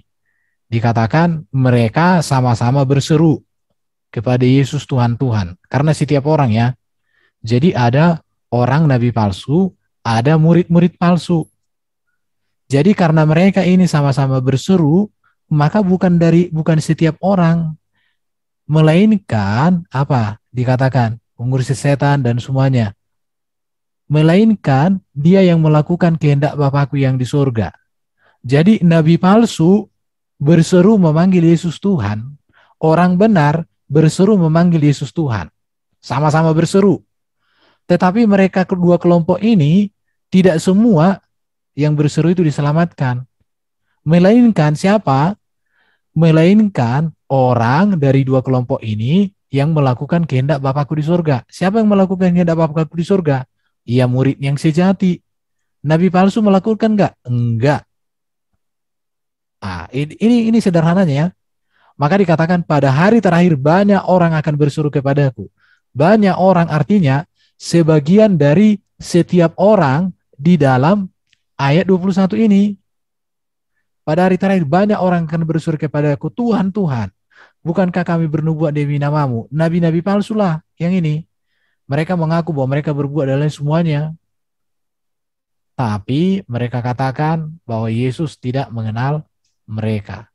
Dikatakan mereka sama-sama berseru kepada Yesus Tuhan Tuhan. Karena setiap orang ya. Jadi ada orang nabi palsu, ada murid-murid palsu. Jadi karena mereka ini sama-sama berseru, maka bukan setiap orang, melainkan apa? Dikatakan pengurus setan dan semuanya. Melainkan dia yang melakukan kehendak Bapakku yang di surga. Jadi nabi palsu berseru memanggil Yesus Tuhan. Orang benar berseru memanggil Yesus Tuhan. Sama-sama berseru. Tetapi mereka kedua kelompok ini tidak semua yang berseru itu diselamatkan. Melainkan siapa? Melainkan orang dari dua kelompok ini yang melakukan kehendak Bapakku di surga. Siapa yang melakukan kehendak Bapakku di surga? Ia murid yang sejati. Nabi palsu melakukan enggak? Enggak. Ini sederhananya ya. Maka dikatakan pada hari terakhir banyak orang akan berseru kepadaku. Banyak orang artinya sebagian dari setiap orang di dalam ayat 21 ini. Pada hari terakhir banyak orang akan berseru kepadaku, Tuhan, Tuhan, bukankah kami bernubuat demi namamu? Nabi-nabi palsu lah yang ini. Mereka mengaku bahwa mereka berbuat dan lain semuanya. Tapi mereka katakan bahwa Yesus tidak mengenal mereka.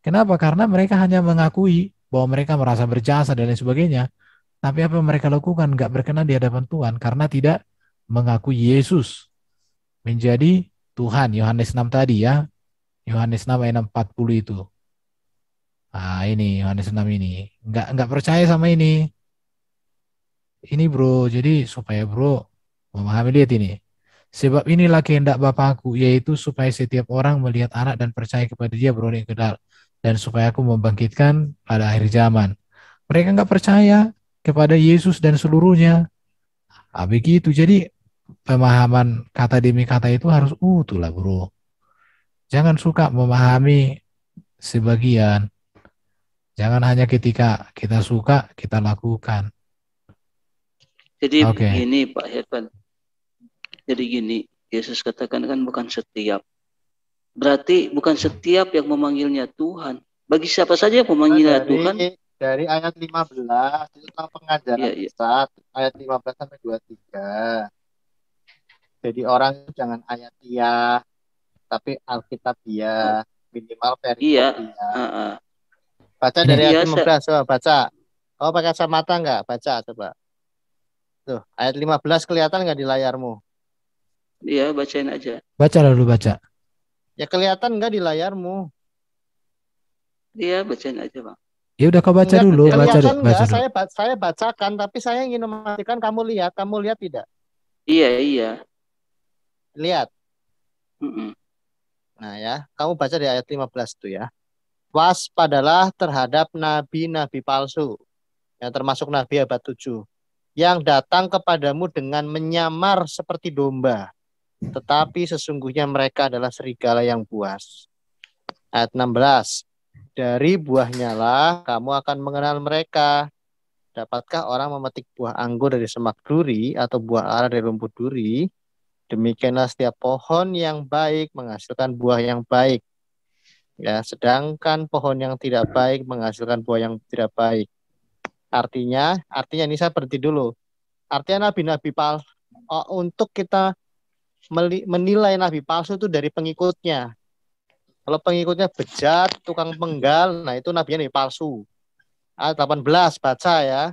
Kenapa? Karena mereka hanya mengakui bahwa mereka merasa berjasa dan lain sebagainya. Tapi apa yang mereka lakukan nggak berkenan di hadapan Tuhan karena tidak mengakui Yesus menjadi Tuhan. Yohanes 6 tadi ya. Yohanes 6 ayat 40 itu. Ini Yohanes 6 ini. Nggak percaya sama ini. Ini bro, jadi supaya bro memahami, lihat ini. Sebab inilah kehendak Bapakku, yaitu supaya setiap orang melihat anak dan percaya kepada dia beroleh kekal, dan supaya aku membangkitkan pada akhir zaman. Mereka nggak percaya kepada Yesus dan seluruhnya. Begitu, jadi pemahaman kata demi kata itu harus utuh lah bro. Jangan suka memahami sebagian. Jangan hanya ketika kita suka, kita lakukan. Jadi gini Pak Herman. Jadi gini, Yesus katakan kan bukan setiap. Berarti bukan setiap yang memanggilnya Tuhan. Bagi siapa saja yang memanggilnya Tuhan. Dari ayat 15 itu tentang pengajaran sesat, ayat 15 sampai 23. Jadi orang itu jangan ayatiah, tapi Alkitabiah, minimal perikopiah. Baca dari ayat 15, coba baca. Oh, pakai kacamata enggak? Baca coba. Tuh, ayat 15 kelihatan enggak di layarmu? Iya, bacain aja. Baca lalu baca. Ya kelihatan enggak di layarmu? Iya, bacain aja, Bang. Ya udah kau baca dulu, baca dulu. Saya bacakan, tapi saya ingin memastikan kamu lihat tidak? Iya. Lihat. Nah ya, kamu baca di ayat 15 itu ya. Waspadalah terhadap nabi-nabi palsu, yang termasuk nabi abad 7, yang datang kepadamu dengan menyamar seperti domba, tetapi sesungguhnya mereka adalah serigala yang buas. Ayat 16. Dari buahnya lah kamu akan mengenal mereka. Dapatkah orang memetik buah anggur dari semak duri atau buah ara dari rumput duri? Demikianlah setiap pohon yang baik menghasilkan buah yang baik. Ya, sedangkan pohon yang tidak baik menghasilkan buah yang tidak baik. Artinya ini saya berhenti dulu. Artinya nabi-nabi palsu, untuk kita menilai nabi palsu itu dari pengikutnya. Kalau pengikutnya bejat, tukang penggal, nah itu nabinya nabi palsu. Ayat 18 baca ya.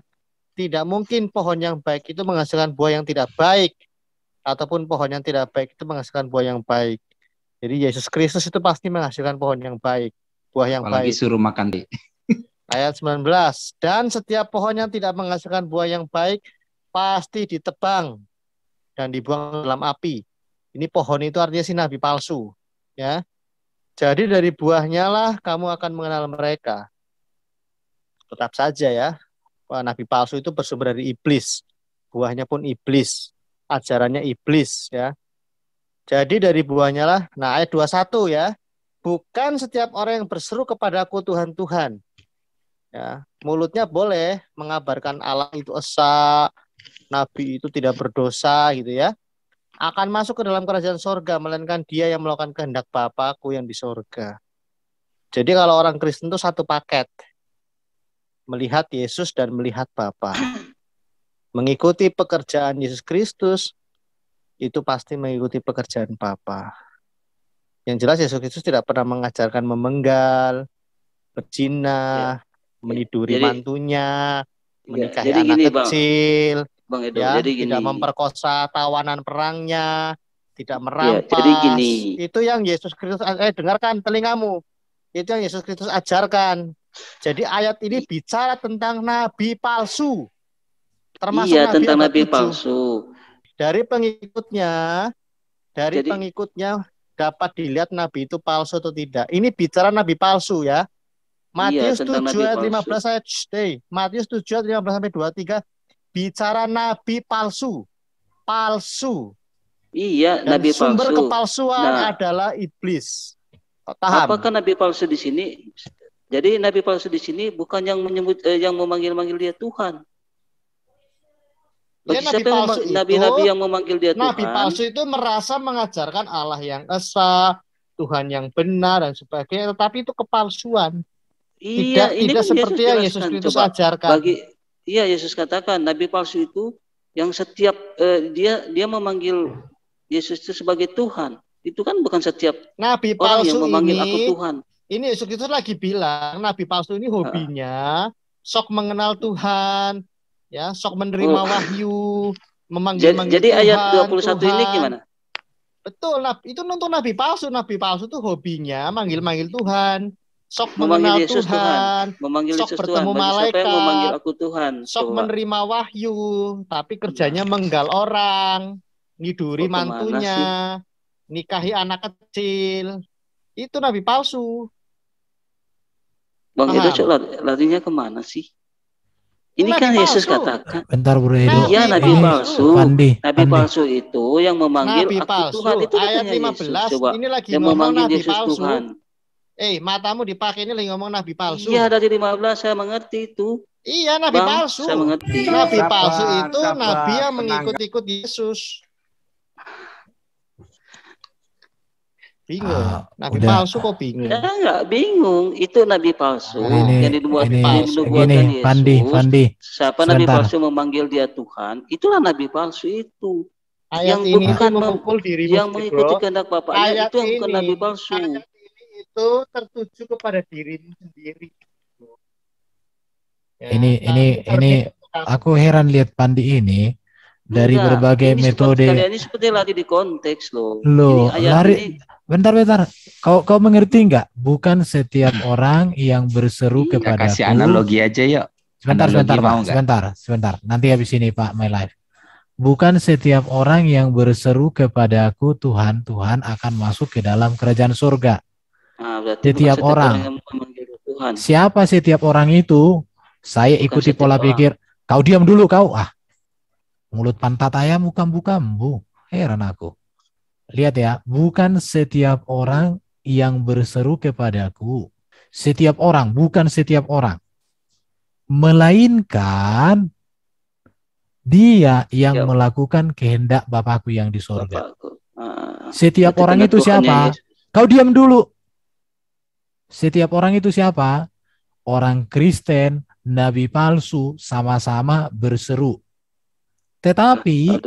Tidak mungkin pohon yang baik itu menghasilkan buah yang tidak baik, ataupun pohon yang tidak baik itu menghasilkan buah yang baik. Jadi Yesus Kristus itu pasti menghasilkan pohon yang baik, buah yang Apalagi baik. suruh makan deh. Ayat 19. Dan setiap pohon yang tidak menghasilkan buah yang baik pasti ditebang dan dibuang dalam api. Ini pohon itu artinya si nabi palsu, ya. Jadi dari buahnya lah kamu akan mengenal mereka. Tetap saja ya, nabi palsu itu bersumber dari iblis. Buahnya pun iblis. Ajarannya iblis ya. Jadi dari buahnya lah. Nah ayat 21 ya. Bukan setiap orang yang berseru kepadaku Tuhan, Tuhan. Ya, mulutnya boleh mengabarkan Allah itu esa, nabi itu tidak berdosa gitu ya. Akan masuk ke dalam kerajaan sorga, melainkan dia yang melakukan kehendak Bapakku yang di sorga. Jadi kalau orang Kristen itu satu paket. Melihat Yesus dan melihat Bapa. Mengikuti pekerjaan Yesus Kristus, itu pasti mengikuti pekerjaan Bapa. Yang jelas Yesus Kristus tidak pernah mengajarkan memenggal, berzina, meniduri mantunya, menikahi anak gini, kecil, Bang Edo, ya, jadi gini. tidak memperkosa tawanan perangnya, tidak merampas. Jadi gini. Itu yang Yesus Kristus, dengarkan telingamu. Itu yang Yesus Kristus ajarkan. Jadi ayat ini bicara tentang nabi palsu. Termasuk tentang nabi palsu. Dari pengikutnya dapat dilihat nabi itu palsu atau tidak. Ini bicara nabi palsu ya. Matius 7 ayat 15 ayat Matius 7 ayat 15 sampai 23 bicara nabi palsu. Palsu. Iya, dan nabi sumber palsu. Kepalsuan adalah iblis. Paham? Apakah nabi palsu di sini? Jadi nabi palsu di sini bukan yang yang memanggil-manggil dia Tuhan. Ya, nabi-nabi yang memanggil dia Tuhan. Nabi palsu itu merasa mengajarkan Allah yang esa, Tuhan yang benar dan sebagainya, tetapi itu kepalsuan. Iya, tidak seperti yang Yesus Kristus ajarkan. Yesus katakan nabi palsu itu yang setiap dia memanggil Yesus itu sebagai Tuhan. Itu kan bukan setiap nabi orang palsu yang memanggil ini, aku Tuhan. Ini Yesus Kristus lagi bilang nabi palsu ini hobinya sok mengenal Tuhan, ya, sok menerima wahyu, memanggil-manggil Jadi Tuhan, ayat 21 Tuhan. ini gimana? Betul, itu nonton nabi palsu. Nabi palsu itu hobinya manggil-manggil Tuhan, sok memanggil mengenal Yesus Tuhan, memanggil sok Yesus bertemu Tuhan. malaikat, siapa yang memanggil aku Tuhan? Sok menerima wahyu, tapi kerjanya menggal orang, ngiduri mantunya, nikahi anak kecil. Itu nabi palsu. Bang Edo, larinya kemana sih? Ini nabi kan palsu. Yesus katakan. Bentar Bro Edo. Iya, nabi palsu. Nabi palsu itu yang memanggil nabi aku palsu. Tuhan. Itu ayat 15. Yesus. Coba. Ini lagi yang ngomong memanggil nabi Yesus palsu. Tuhan. Matamu dipakai, ini lagi ngomong nabi palsu. Iya, dari 15 saya mengerti itu. Iya, nabi palsu. Saya mengerti. Nabi palsu itu nabi yang mengikut-ikut Yesus. Bingung. Nabi palsu kok bingung? Ya, enggak bingung. Itu nabi palsu yang dinubuatkan Yesus. Pandi. Siapa nabi palsu memanggil dia Tuhan? Itulah nabi palsu itu. Ayat yang ini bukan yang mengikuti kehendak Bapaknya, itu yang bukan nabi palsu. Ayat ini itu tertuju kepada dirimu sendiri. Ya, ini aku heran lihat Pandi ini. Dari berbagai metode. Ini seperti lagi di konteks loh. Bentar. Kau mengerti nggak? Bukan setiap orang yang berseru kepadaku. Kasih analogi aja yuk. Sebentar. Nanti habis ini Pak My Life. Bukan setiap orang yang berseru kepadaku Tuhan, Tuhan akan masuk ke dalam kerajaan surga. Setiap orang. Siapa setiap orang itu? Saya ikuti pola pikir. Kau diam dulu kau. Mulut pantat ayam bukan-bukan, Bu. Heran aku. Lihat ya, bukan setiap orang yang berseru kepadaku. Setiap orang, bukan setiap orang. Melainkan dia yang melakukan kehendak Bapakku yang di sorga. Setiap orang itu siapa? Kau diam dulu. Setiap orang itu siapa? Orang Kristen, nabi palsu, sama-sama berseru. Tetapi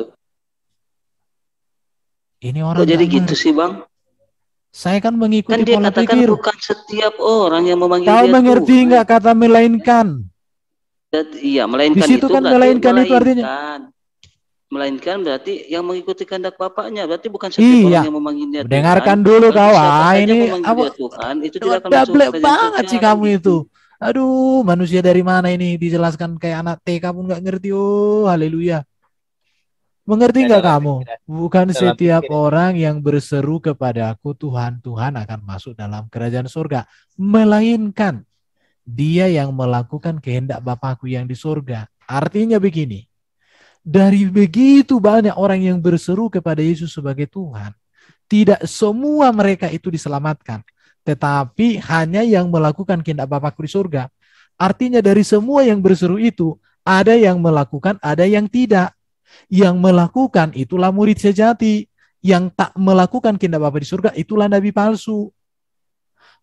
ini orang jadi gitu sih, Bang. Saya kan mengikuti kan dia pola katakan pikir. Bukan setiap orang yang memanggil Kau dia mengerti Tuhan. nggak kata melainkan? Iya, melainkan Di situ itu kan berarti melainkan itu artinya. Melainkan berarti yang mengikuti kehendak Bapaknya. Berarti bukan setiap orang yang memanggilnya Tuhan. Dengarkan dulu kawan. Ini Apa Tuhan itu tidak akan masuk double kerajaan banget surga, sih kamu itu. Aduh, manusia dari mana ini dijelaskan kayak anak TK pun nggak ngerti. Oh, haleluya. Mengerti nggak kamu? Bukan setiap orang yang berseru kepadaku Tuhan, Tuhan akan masuk dalam kerajaan surga. Melainkan dia yang melakukan kehendak Bapakku yang di surga. Artinya begini, dari begitu banyak orang yang berseru kepada Yesus sebagai Tuhan, tidak semua mereka itu diselamatkan. Tetapi hanya yang melakukan kehendak Bapakku di surga. Artinya dari semua yang berseru itu, ada yang melakukan, ada yang tidak. Yang melakukan itulah murid sejati. Yang tak melakukan kehendak Bapa di surga itulah nabi palsu.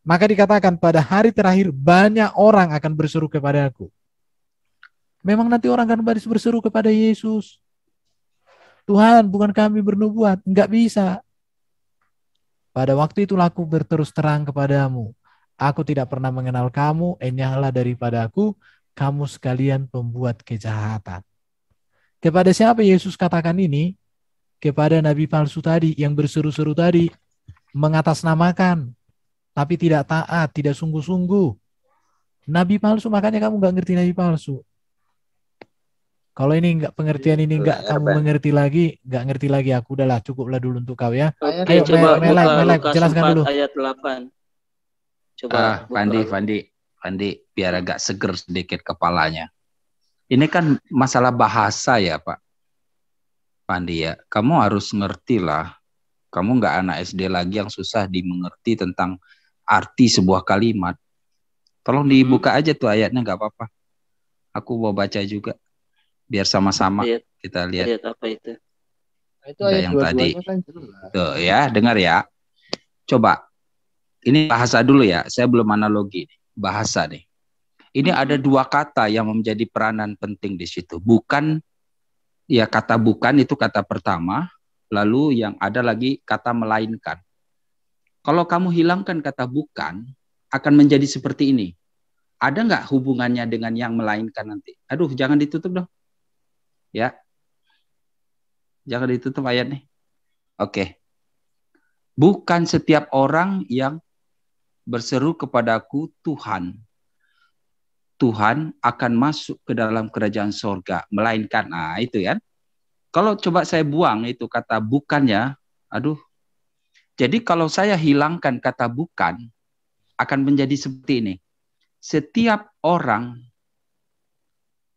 Maka dikatakan pada hari terakhir banyak orang akan berseru kepada aku. Memang nanti orang akan berseru kepada Yesus. Tuhan, bukan kami bernubuat. Enggak bisa. Pada waktu itulah aku berterus terang kepadamu. Aku tidak pernah mengenal kamu, enyahlah daripadaku, kamu sekalian pembuat kejahatan. Kepada siapa Yesus katakan ini? Kepada nabi palsu tadi, yang berseru-seru tadi, mengatasnamakan, tapi tidak taat, tidak sungguh-sungguh. Nabi palsu, makanya kamu nggak ngerti nabi palsu. Kalau ini nggak pengertian ini nggak kamu mengerti lagi, nggak ngerti lagi aku, udahlah cukuplah dulu untuk kau ya. Ayo coba Melek, jelaskan dulu. Ayat 8. Coba Fandi, biar agak seger sedikit kepalanya. Ini kan masalah bahasa ya Pak Fandi ya. Kamu harus ngerti lah. Kamu nggak anak SD lagi yang susah dimengerti tentang arti sebuah kalimat. Tolong dibuka aja tuh ayatnya, nggak apa-apa. Aku mau baca juga. Biar sama-sama kita lihat. Ayat apa itu? Itu ayat yang tadi. Kan tuh ya, dengar ya. Coba. Ini bahasa dulu ya. Saya belum analogi. Bahasa nih. Ini ada dua kata yang menjadi peranan penting di situ. Bukan, ya kata bukan itu kata pertama, lalu yang ada lagi kata melainkan. Kalau kamu hilangkan kata bukan, akan menjadi seperti ini. Ada nggak hubungannya dengan yang melainkan nanti? Aduh, jangan ditutup dong. Ya, jangan ditutup ayatnya. Oke. Bukan setiap orang yang berseru kepadaku Tuhan. Tuhan akan masuk ke dalam kerajaan sorga, melainkan, nah itu kan. Kalau coba saya buang itu kata bukannya, aduh. Jadi kalau saya hilangkan kata bukan, akan menjadi seperti ini. Setiap orang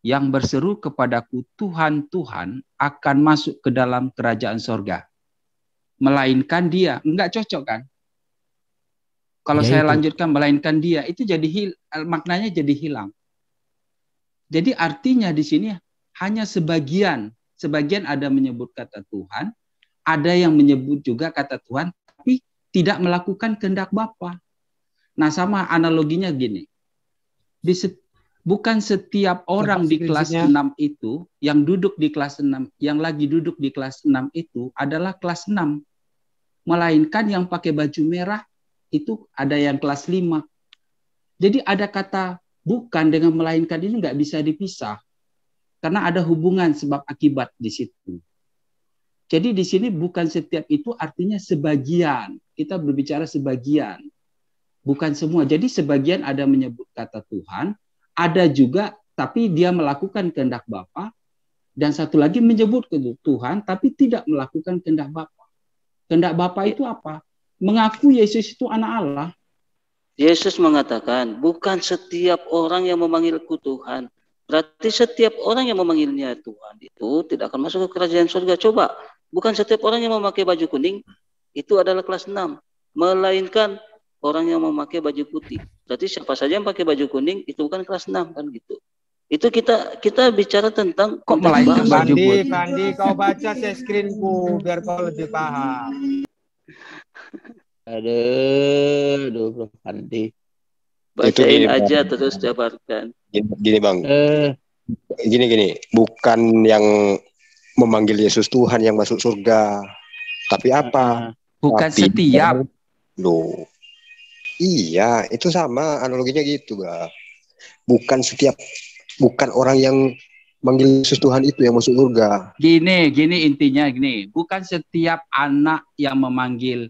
yang berseru kepadaku Tuhan, Tuhan akan masuk ke dalam kerajaan sorga. Melainkan dia, enggak cocok kan? Kalau saya lanjutkan melainkan dia, itu jadi maknanya jadi hilang. Jadi artinya di sini hanya sebagian ada menyebut kata Tuhan, ada yang menyebut juga kata Tuhan, tapi tidak melakukan kehendak Bapa. Nah, sama analoginya gini. Bukan setiap orang di kelas 6 itu yang duduk di kelas 6, yang lagi duduk di kelas 6 itu adalah kelas 6. Melainkan yang pakai baju merah itu ada yang kelas 5. Jadi ada kata bukan dengan melainkan ini nggak bisa dipisah. Karena ada hubungan sebab akibat di situ. Jadi di sini bukan setiap itu artinya sebagian. Kita berbicara sebagian. Bukan semua. Jadi sebagian ada menyebut kata Tuhan. Ada juga tapi dia melakukan kehendak Bapa. Dan satu lagi menyebut Tuhan tapi tidak melakukan kehendak Bapa. Kehendak Bapa itu apa? Mengaku Yesus itu anak Allah. Yesus mengatakan, bukan setiap orang yang memanggilku Tuhan. Berarti setiap orang yang memanggilnya Tuhan itu tidak akan masuk ke kerajaan surga. Coba, bukan setiap orang yang memakai baju kuning itu adalah kelas 6. Melainkan orang yang memakai baju putih. Berarti siapa saja yang pakai baju kuning itu bukan kelas 6 kan gitu. Itu kita bicara tentang kok melainkan baju putih. Kandi, kau baca share screenku biar kau lebih paham. Aduh, Bro Kandi. Bacain aja terus jabarkan. Gini Bang. Gini. Bukan yang memanggil Yesus Tuhan yang masuk surga. Tapi apa? Bukan setiap. Loh. Iya, itu sama analoginya gitu, Bang. Bukan orang yang manggil Yesus Tuhan itu yang masuk surga. Gini intinya gini. Bukan setiap anak yang memanggil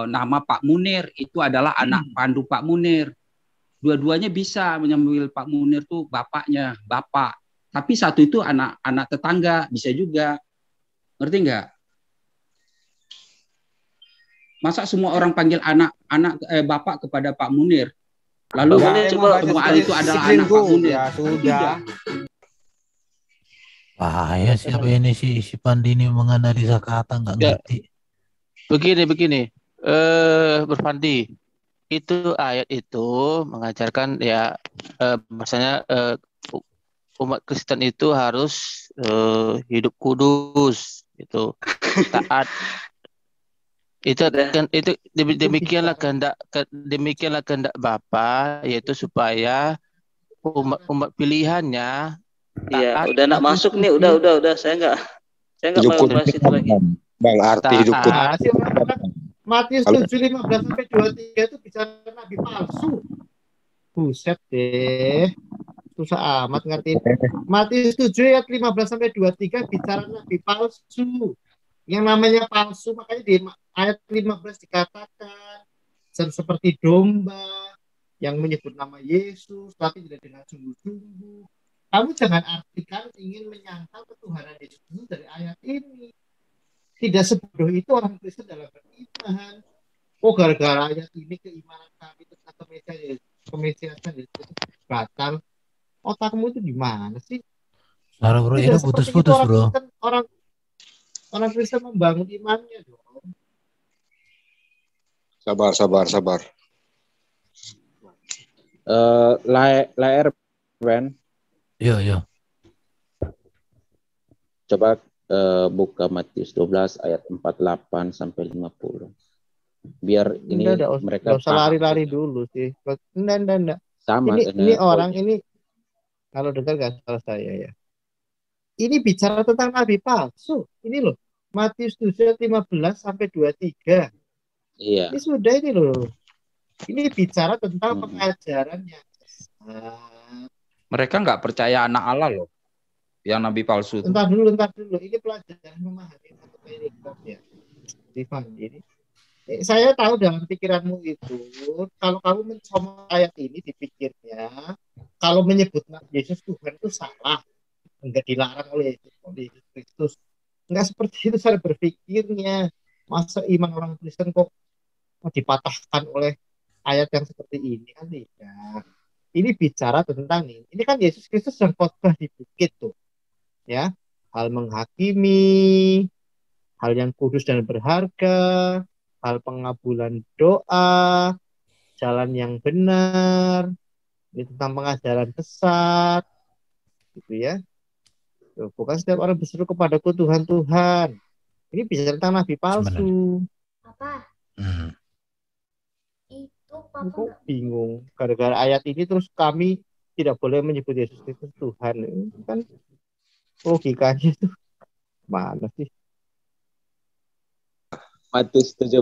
nama Pak Munir itu adalah anak pandu Pak Munir. Dua-duanya bisa menyambil Pak Munir tuh bapaknya, bapak. Tapi satu itu anak tetangga, bisa juga. Ngerti nggak? Masa semua orang panggil bapak kepada Pak Munir? Lalu coba semua itu adalah anak Pak Munir. Ya sudah. Bahaya siapa ini si Pandi ini menganalisa kata nggak ngerti. Begini, Berfandi, itu ayat itu mengajarkan ya bahasanya umat Kristen itu harus hidup kudus, itu taat. Itu demikianlah kehendak Bapa, yaitu supaya umat pilihannya. Iya, udah nak masuk nih, udah. Saya nggak mau bahas itu lagi. Bang, arti hidup kudus. Matius 7:15 sampai 23 itu bicara nabi palsu. Buset deh. Susah amat ngertiin. Matius 7 ayat 15 sampai 23 bicara nabi palsu. Yang namanya palsu makanya di ayat 15 dikatakan seperti domba yang menyebut nama Yesus tapi tidak dengan sungguh-sungguh. Kamu jangan artikan ingin menyangkal ketuhanan Yesus dari ayat ini. Tidak sebodoh itu orang Kristen dalam beriman. Oh, gara-gara ayat ini keimanan kami tentang kemesiasan Yesus batal. Otakmu itu gimana sih? Saudara bro, ini putus-putus bro. Orang Kristen membangun imannya dong. Sabar. Laer Ben. Yo. Coba buka Matius 12 ayat 48 sampai 50. Biar ini mereka nggak usah lari-lari dulu sih. Enggak. Sama ini orang ini kalau dengar nggak salah saya ya. Ini bicara tentang nabi palsu. Ini loh. Matius 7 15 sampai 23. Iya. Ini sudah ini loh. Ini bicara tentang pengajaran yang sesat. Mereka nggak percaya anak Allah loh. Yang nabi palsu itu. Entar dulu. Ini pelajaran memahami satu perikop ya. Stefan ini. Saya tahu dalam pikiranmu itu, kalau kamu mencomot ayat ini dipikirnya, kalau menyebut Yesus Tuhan itu salah, enggak dilarang oleh Yesus Kristus. Enggak seperti itu cara berpikirnya. Masa iman orang Kristen kok dipatahkan oleh ayat yang seperti ini kan tidak. Ini bicara tentang ini kan Yesus Kristus yang khotbah di bukit tuh. Ya, hal menghakimi, hal yang kudus dan berharga, hal pengabulan doa, jalan yang benar, ini tentang pengajaran sesat, gitu ya. Bukan setiap orang berseru kepadaku Tuhan. Ini bicara tentang nabi palsu. Papa. Itu Papa kok bingung. Gara-gara ayat ini terus kami tidak boleh menyebut Yesus Kristus Tuhan. Ini kan logikanya itu mana sih? Matius 17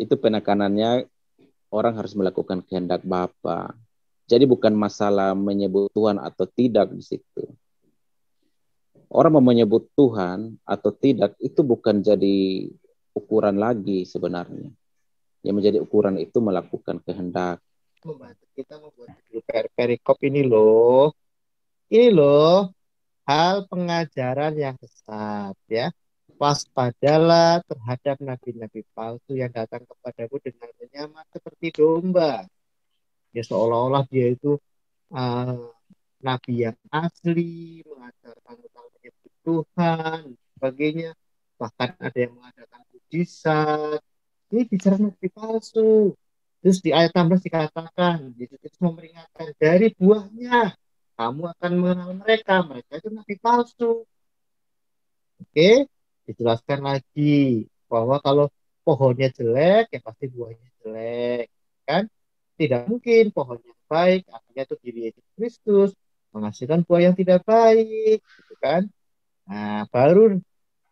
itu penekanannya orang harus melakukan kehendak Bapa. Jadi bukan masalah menyebut Tuhan atau tidak di situ. Orang mau menyebut Tuhan atau tidak itu bukan jadi ukuran lagi sebenarnya. Yang menjadi ukuran itu melakukan kehendak. Kita membuat perikop ini loh. Ini loh hal pengajaran yang sesat ya. Waspadalah terhadap nabi-nabi palsu yang datang kepadamu dengan menyamar seperti domba. Ya seolah-olah dia itu nabi yang asli, mengajarkan tentang menyebut Tuhan, sebagainya. bahkan ada yang mengadakan mujizat. Ini bicara nabi palsu. Terus di ayat 16 dikatakan, Yesus Kristus memperingatkan dari buahnya kamu akan mengenal mereka. Mereka itu nabi palsu. Oke, dijelaskan lagi bahwa kalau pohonnya jelek, ya pasti buahnya jelek, kan? Tidak mungkin pohon yang baik, artinya itu diri Yesus Kristus, menghasilkan buah yang tidak baik, gitu kan? Nah, baru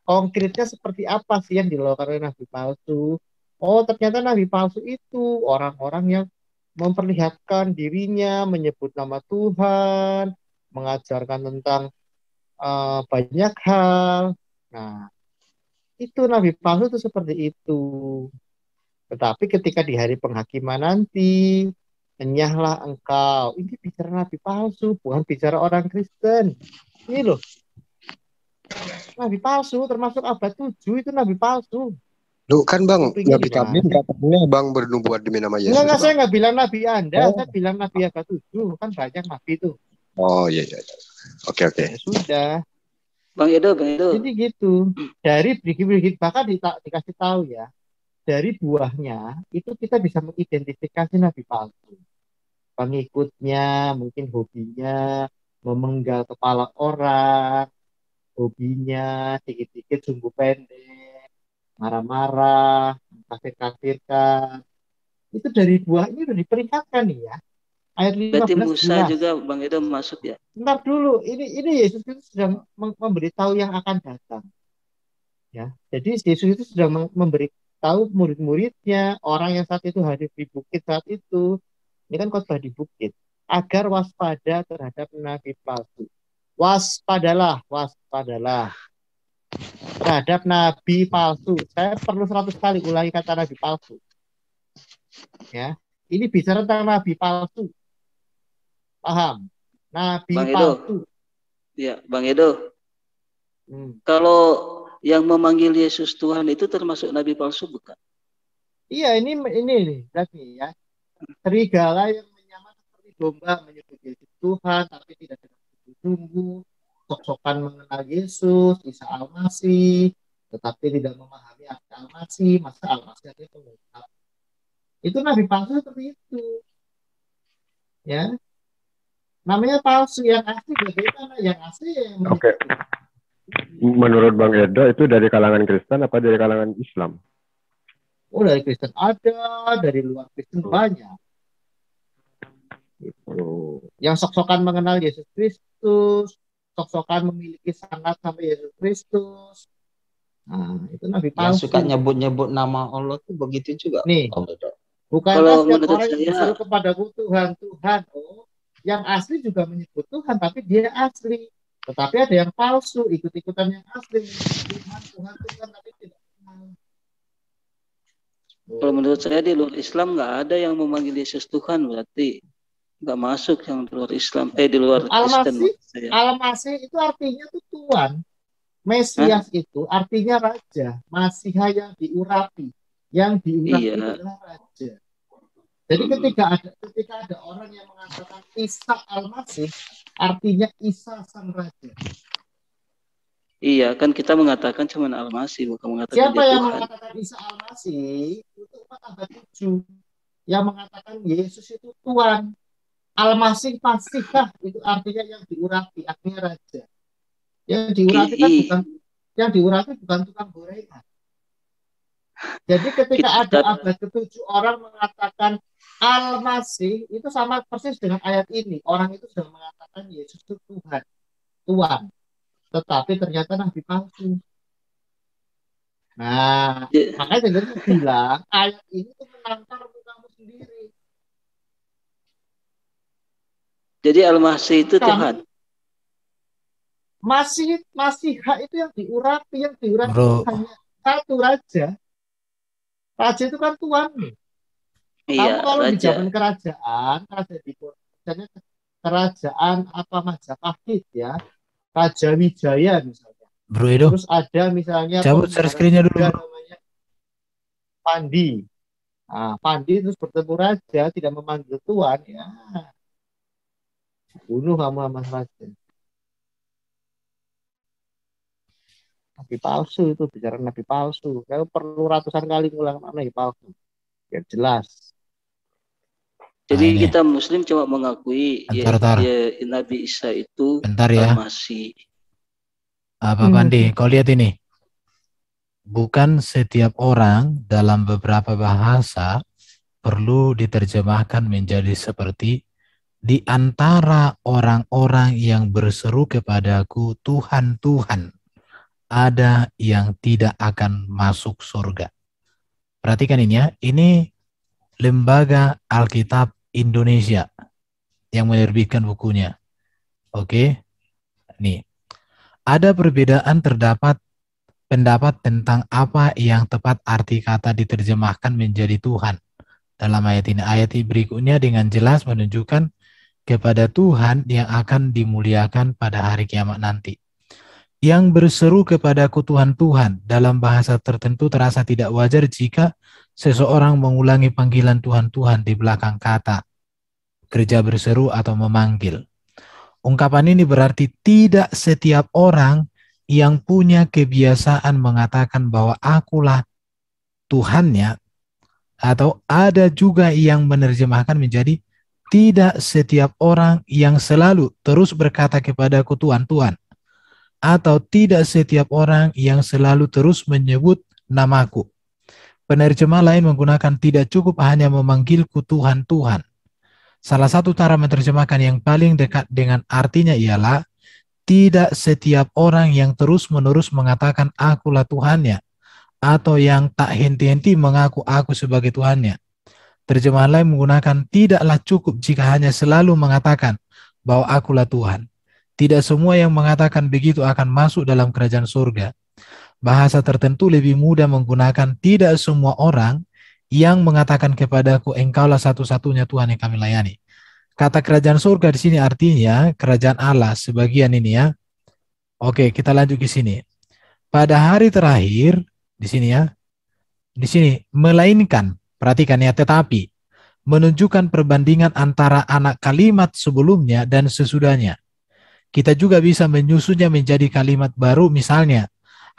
konkretnya seperti apa sih yang dilakukan oleh nabi palsu? Oh, ternyata nabi palsu itu orang-orang yang memperlihatkan dirinya, menyebut nama Tuhan, mengajarkan tentang banyak hal. Nah, itu nabi palsu itu seperti itu. Tetapi ketika di hari penghakiman nanti, enyahlah engkau. Ini bicara nabi palsu, bukan bicara orang Kristen. Ini loh, nabi palsu, termasuk abad 7 itu nabi palsu. Duh, kan Bang, Kupingnya Nabi kami dimana? nggak pernah Bang bernubuat demi nama Yesus, Enggak, saya Bang. nggak bilang nabi Anda, Oh, saya bilang nabi abad 7. Kan banyak nabi itu. oh iya, iya. Oke, oke. Ya sudah. Bang Edo. Jadi gitu. Dari berikut bahkan dikasih tahu ya, dari buahnya itu kita bisa mengidentifikasi nabi palsu. Pengikutnya, mungkin hobinya memenggal kepala orang, hobinya dikit-dikit sumbu pendek, marah-marah, kafir-kafirkan. Itu dari buah ini udah diperingatkan nih ya. Ayat Berarti 15 Musa jelas. juga Bang Edo masuk ya? Bentar dulu, ini Yesus itu sedang memberitahu yang akan datang. Ya, jadi Yesus itu sedang memberitahu murid-muridnya, orang yang saat itu hadir di bukit saat itu. Ini kan khotbah di bukit, agar waspada terhadap nabi palsu. Waspadalah terhadap nabi palsu. Saya perlu 100 kali ulangi kata nabi palsu. Ya, ini bicara tentang nabi palsu. Paham? Nabi Bang Edo. palsu. Ya, Bang Edo. Kalau yang memanggil Yesus Tuhan itu termasuk nabi palsu bukan? Iya, ini berarti ya. Serigala yang menyamar seperti domba menyebut Yesus Tuhan tapi tidak dengan sungguh-sungguh, sok-sokan mengenal Yesus, Isa Al-Masih, tetapi tidak memahami arti Al-Masih, masa Al-Masih adalah pengungkap. Itu nabi palsu seperti itu. Ya. Namanya palsu, yang asli bagaimana? Yang asli yang Oke. Menurut Bang Edo itu dari kalangan Kristen apa dari kalangan Islam? Oh, dari Kristen ada, dari luar Kristen banyak. Gitu. Yang sok-sokan mengenal Yesus Kristus, sok-sokan memiliki sangat sama Yesus Kristus. Nah, itu nabi palsu. Yang suka nyebut-nyebut nama Allah tuh begitu juga. Nih, Om Edo. bukanlah setiap orang yang berseru kepadaku Tuhan, Tuhan. Oh, yang asli juga menyebut Tuhan, tapi dia asli. Tetapi ada yang palsu, ikut-ikutan yang asli. Tuhan, tapi tidak kenal. Kalau menurut saya di luar Islam nggak ada yang memanggil Yesus Tuhan, berarti nggak masuk yang di luar Islam, di luar Kristen. Al-Masih itu artinya tuh Tuhan. Mesias itu artinya raja, Masiha yang diurapi. Yang diurapi itu adalah raja. Jadi ketika ada orang yang mengatakan Isa Al-Masih, artinya Isa sang raja. Iya, kan kita mengatakan cuma Al-Masih, bukan mengatakan Siapa dia yang Tuhan. mengatakan Isa Al-Masih? Itu umat abad 7. Yang mengatakan Yesus itu Tuhan. Al-Masih Masihah itu artinya yang diurapi, artinya raja. Yang diurapi bukan tukang gorengan. Jadi ketika ada abad ke-7 orang mengatakan Al-Masih, itu sama persis dengan ayat ini. Orang itu sudah mengatakan Yesus itu Tuhan. Tetapi ternyata nabi palsu. Nah, makanya saya bilang ayat ini tuh menangkar kamu sendiri. Jadi Al-Masih itu Tuhan. Masihah itu yang diurapi itu hanya satu raja. Raja itu kan Tuhan. Iya, kamu kalau raja. di zaman kerajaan apa Majapahit ya, Raja Wijaya misalnya. Bro Edo. Terus ada misalnya cabut share screen-nya dulu, bro. Namanya Pandi. Nah, Pandi terus bertemu raja tidak memanggil tuan ya. Bunuh kamu sama raja. nabi palsu itu, bicara nabi palsu. Kalau perlu ratusan kali ngulang nabi palsu. Ya jelas. Jadi ini. kita Muslim cuma mengakui Bentar. ya Nabi Isa itu Bentar ya. Al-Masih. Pak Pandi, kau lihat ini. Bukan setiap orang dalam beberapa bahasa perlu diterjemahkan menjadi seperti di antara orang-orang yang berseru kepadaku, Tuhan, Tuhan, ada yang tidak akan masuk surga. Perhatikan ini ya, ini Lembaga Alkitab Indonesia yang menerbitkan bukunya. Oke, nih. Ada perbedaan terdapat pendapat tentang apa yang tepat arti kata diterjemahkan menjadi Tuhan. Dalam ayat ini, ayat berikutnya dengan jelas menunjukkan kepada Tuhan yang akan dimuliakan pada hari kiamat nanti. Yang berseru kepadaku Tuhan, Tuhan, dalam bahasa tertentu terasa tidak wajar jika seseorang mengulangi panggilan Tuhan, Tuhan di belakang kata kerja berseru atau memanggil. Ungkapan ini berarti tidak setiap orang yang punya kebiasaan mengatakan bahwa akulah Tuhannya, atau ada juga yang menerjemahkan menjadi tidak setiap orang yang selalu terus berkata kepadaku Tuhan, Tuhan, atau tidak setiap orang yang selalu terus menyebut namaku. Penerjemah lain menggunakan tidak cukup hanya memanggilku Tuhan, Tuhan. Salah satu cara menerjemahkan yang paling dekat dengan artinya ialah tidak setiap orang yang terus-menerus mengatakan akulah Tuhannya, atau yang tak henti-henti mengaku aku sebagai Tuhannya. Terjemahan lain menggunakan tidaklah cukup jika hanya selalu mengatakan bahwa akulah Tuhan. Tidak semua yang mengatakan begitu akan masuk dalam kerajaan surga. Bahasa tertentu lebih mudah menggunakan tidak semua orang yang mengatakan kepadaku engkaulah satu-satunya Tuhan yang kami layani. Kata kerajaan surga di sini artinya kerajaan Allah sebagian ini ya. Oke, kita lanjut ke sini. Pada hari terakhir di sini ya. Di sini melainkan, perhatikan ya, tetapi menunjukkan perbandingan antara anak kalimat sebelumnya dan sesudahnya. Kita juga bisa menyusunnya menjadi kalimat baru, misalnya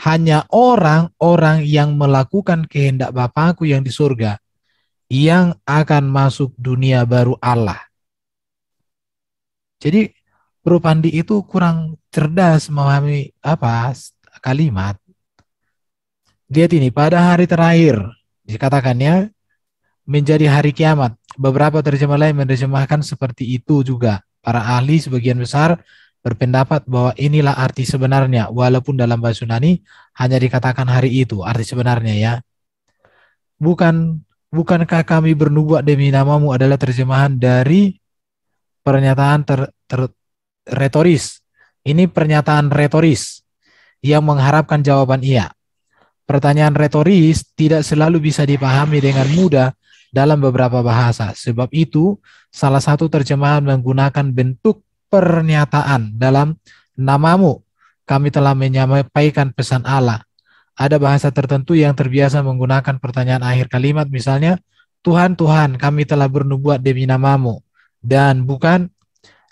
hanya orang-orang yang melakukan kehendak Bapakku yang di surga yang akan masuk dunia baru Allah. Jadi Bro Pandi itu kurang cerdas memahami kalimat. Lihat ini, pada hari terakhir dikatakannya menjadi hari kiamat. Beberapa terjemah lain menerjemahkan seperti itu juga. Para ahli sebagian besar berpendapat bahwa inilah arti sebenarnya, walaupun dalam bahasa Yunani hanya dikatakan hari itu, arti sebenarnya ya. Bukankah kami bernubuat demi namamu adalah terjemahan dari pernyataan retoris. Ini pernyataan retoris yang mengharapkan jawaban iya. Pertanyaan retoris tidak selalu bisa dipahami dengan mudah dalam beberapa bahasa. Sebab itu, salah satu terjemahan menggunakan bentuk pernyataan dalam namamu. Kami telah menyampaikan pesan Allah. Ada bahasa tertentu yang terbiasa menggunakan pertanyaan akhir kalimat, misalnya, Tuhan, Tuhan, kami telah bernubuat demi namamu. Dan bukan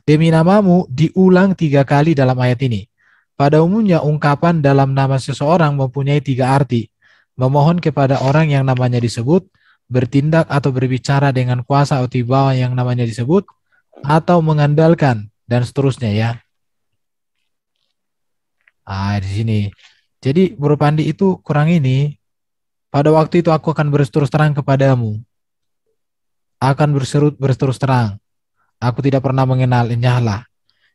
demi namamu diulang 3 kali dalam ayat ini. Pada umumnya ungkapan dalam nama seseorang mempunyai 3 arti. Memohon kepada orang yang namanya disebut, bertindak atau berbicara dengan kuasa atau wibawa yang namanya disebut, atau mengandalkan, dan seterusnya ya. Di sini. Jadi Bro Pandi itu kurang ini. Pada waktu itu aku akan berterus terang kepadamu. Akan berterus terang. Aku tidak pernah mengenal, nyahlah.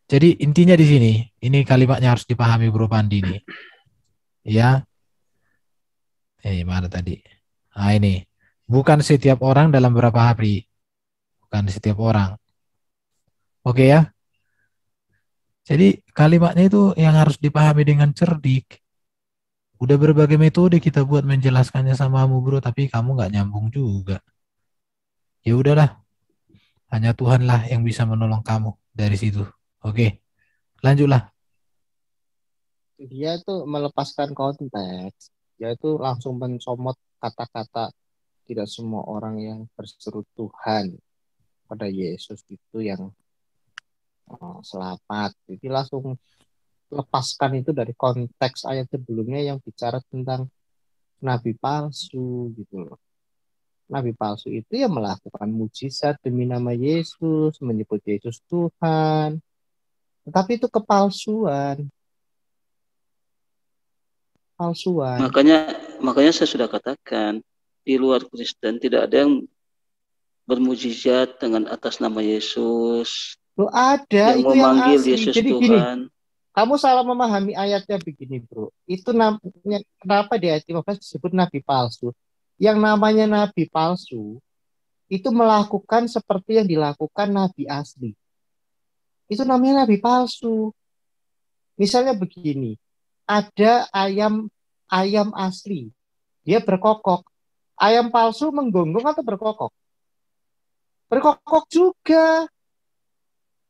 Jadi intinya di sini, ini kalimatnya harus dipahami Bro Pandi nih. Ya. Mana tadi? Ini. Bukan setiap orang dalam beberapa hari. Bukan setiap orang. Oke ya. Jadi kalimatnya itu yang harus dipahami dengan cerdik. Udah berbagai metode kita buat menjelaskannya samamu Bro, tapi kamu nggak nyambung juga. Ya udahlah. Hanya Tuhanlah yang bisa menolong kamu dari situ. Oke. Lanjutlah. Dia tuh melepaskan konteks. Dia itu langsung mencomot kata-kata tidak semua orang yang berseru Tuhan pada Yesus itu yang selamat. Jadi langsung lepaskan itu dari konteks ayat sebelumnya yang bicara tentang nabi palsu gitu loh. Nabi palsu itu yang melakukan mujizat demi nama Yesus, menyebut Yesus Tuhan. Tetapi itu kepalsuan. Palsuan. Makanya saya sudah katakan, di luar Kristen tidak ada yang bermujizat dengan atas nama Yesus. Loh, ada, yang itu yang memanggil asli. Yesus Jadi Tuhan. gini, kamu salah memahami ayatnya begini, bro. Itu namanya, kenapa di ayat 15 disebut nabi palsu? Yang namanya nabi palsu itu melakukan seperti yang dilakukan nabi asli. Itu namanya nabi palsu. Misalnya begini, ada ayam asli, dia berkokok. Ayam palsu menggonggong atau berkokok? Berkokok juga.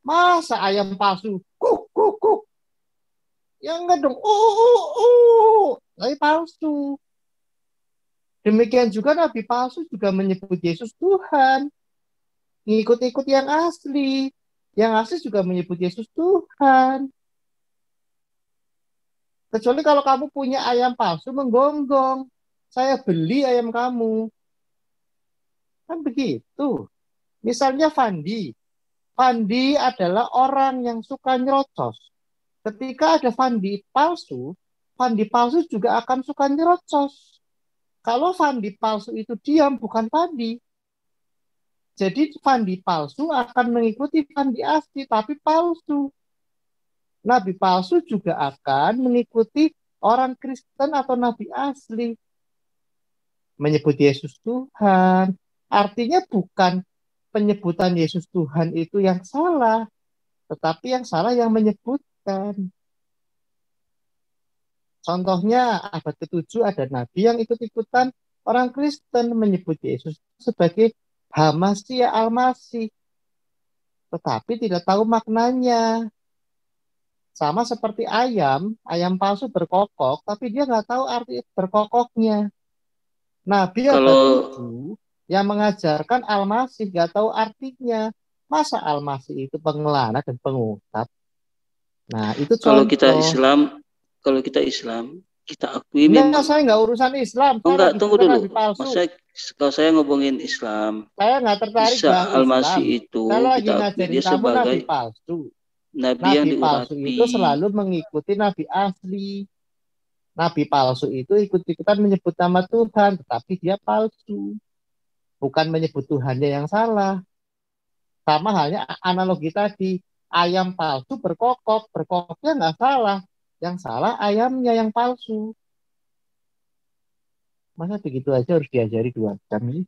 Masa ayam palsu kuk kuk kuk? Ya enggak dong. Tapi palsu. Demikian juga nabi palsu juga menyebut Yesus Tuhan. Ngikut-ikut yang asli. Yang asli juga menyebut Yesus Tuhan. Kecuali kalau kamu punya ayam palsu menggonggong. Saya beli ayam kamu. Kan begitu. Misalnya Fandi. Fandi adalah orang yang suka nyerocos. Ketika ada Fandi palsu juga akan suka nyerocos. Kalau Fandi palsu itu diam, bukan Fandi. Jadi Fandi palsu akan mengikuti Fandi asli, tapi palsu. Nabi palsu juga akan mengikuti orang Kristen atau Nabi asli. Menyebut Yesus Tuhan. Artinya bukan penyebutan Yesus Tuhan itu yang salah, tetapi yang salah yang menyebutkan. Contohnya abad ke-7 ada nabi yang ikut-ikutan orang Kristen menyebut Yesus sebagai Hamasia Al-Masih, tetapi tidak tahu maknanya. Sama seperti ayam palsu berkokok, tapi dia nggak tahu arti berkokoknya. Nabi abad 7 yang mengajarkan Al-Masih nggak tahu artinya. Masa Al-Masih itu pengelana dan pengungkap? Nah, itu contoh. Kalau kita Islam, kita akui memang. Saya nggak urusan Islam. Enggak, tunggu dulu. Kalau saya ngomongin Islam, saya nggak tertarik Isa Al-Masih itu kalau lagi kita akui ngajarin dia kamu sebagai nabi palsu. Nabi yang palsu diurapi. itu selalu mengikuti nabi asli. Nabi palsu itu ikut-ikutan menyebut nama Tuhan, tetapi dia palsu. Bukan menyebut Tuhannya yang salah. Sama halnya analogi tadi, ayam palsu berkokok, berkokoknya nggak salah. Yang salah ayamnya yang palsu. Masa begitu aja harus diajari 2 jam ini?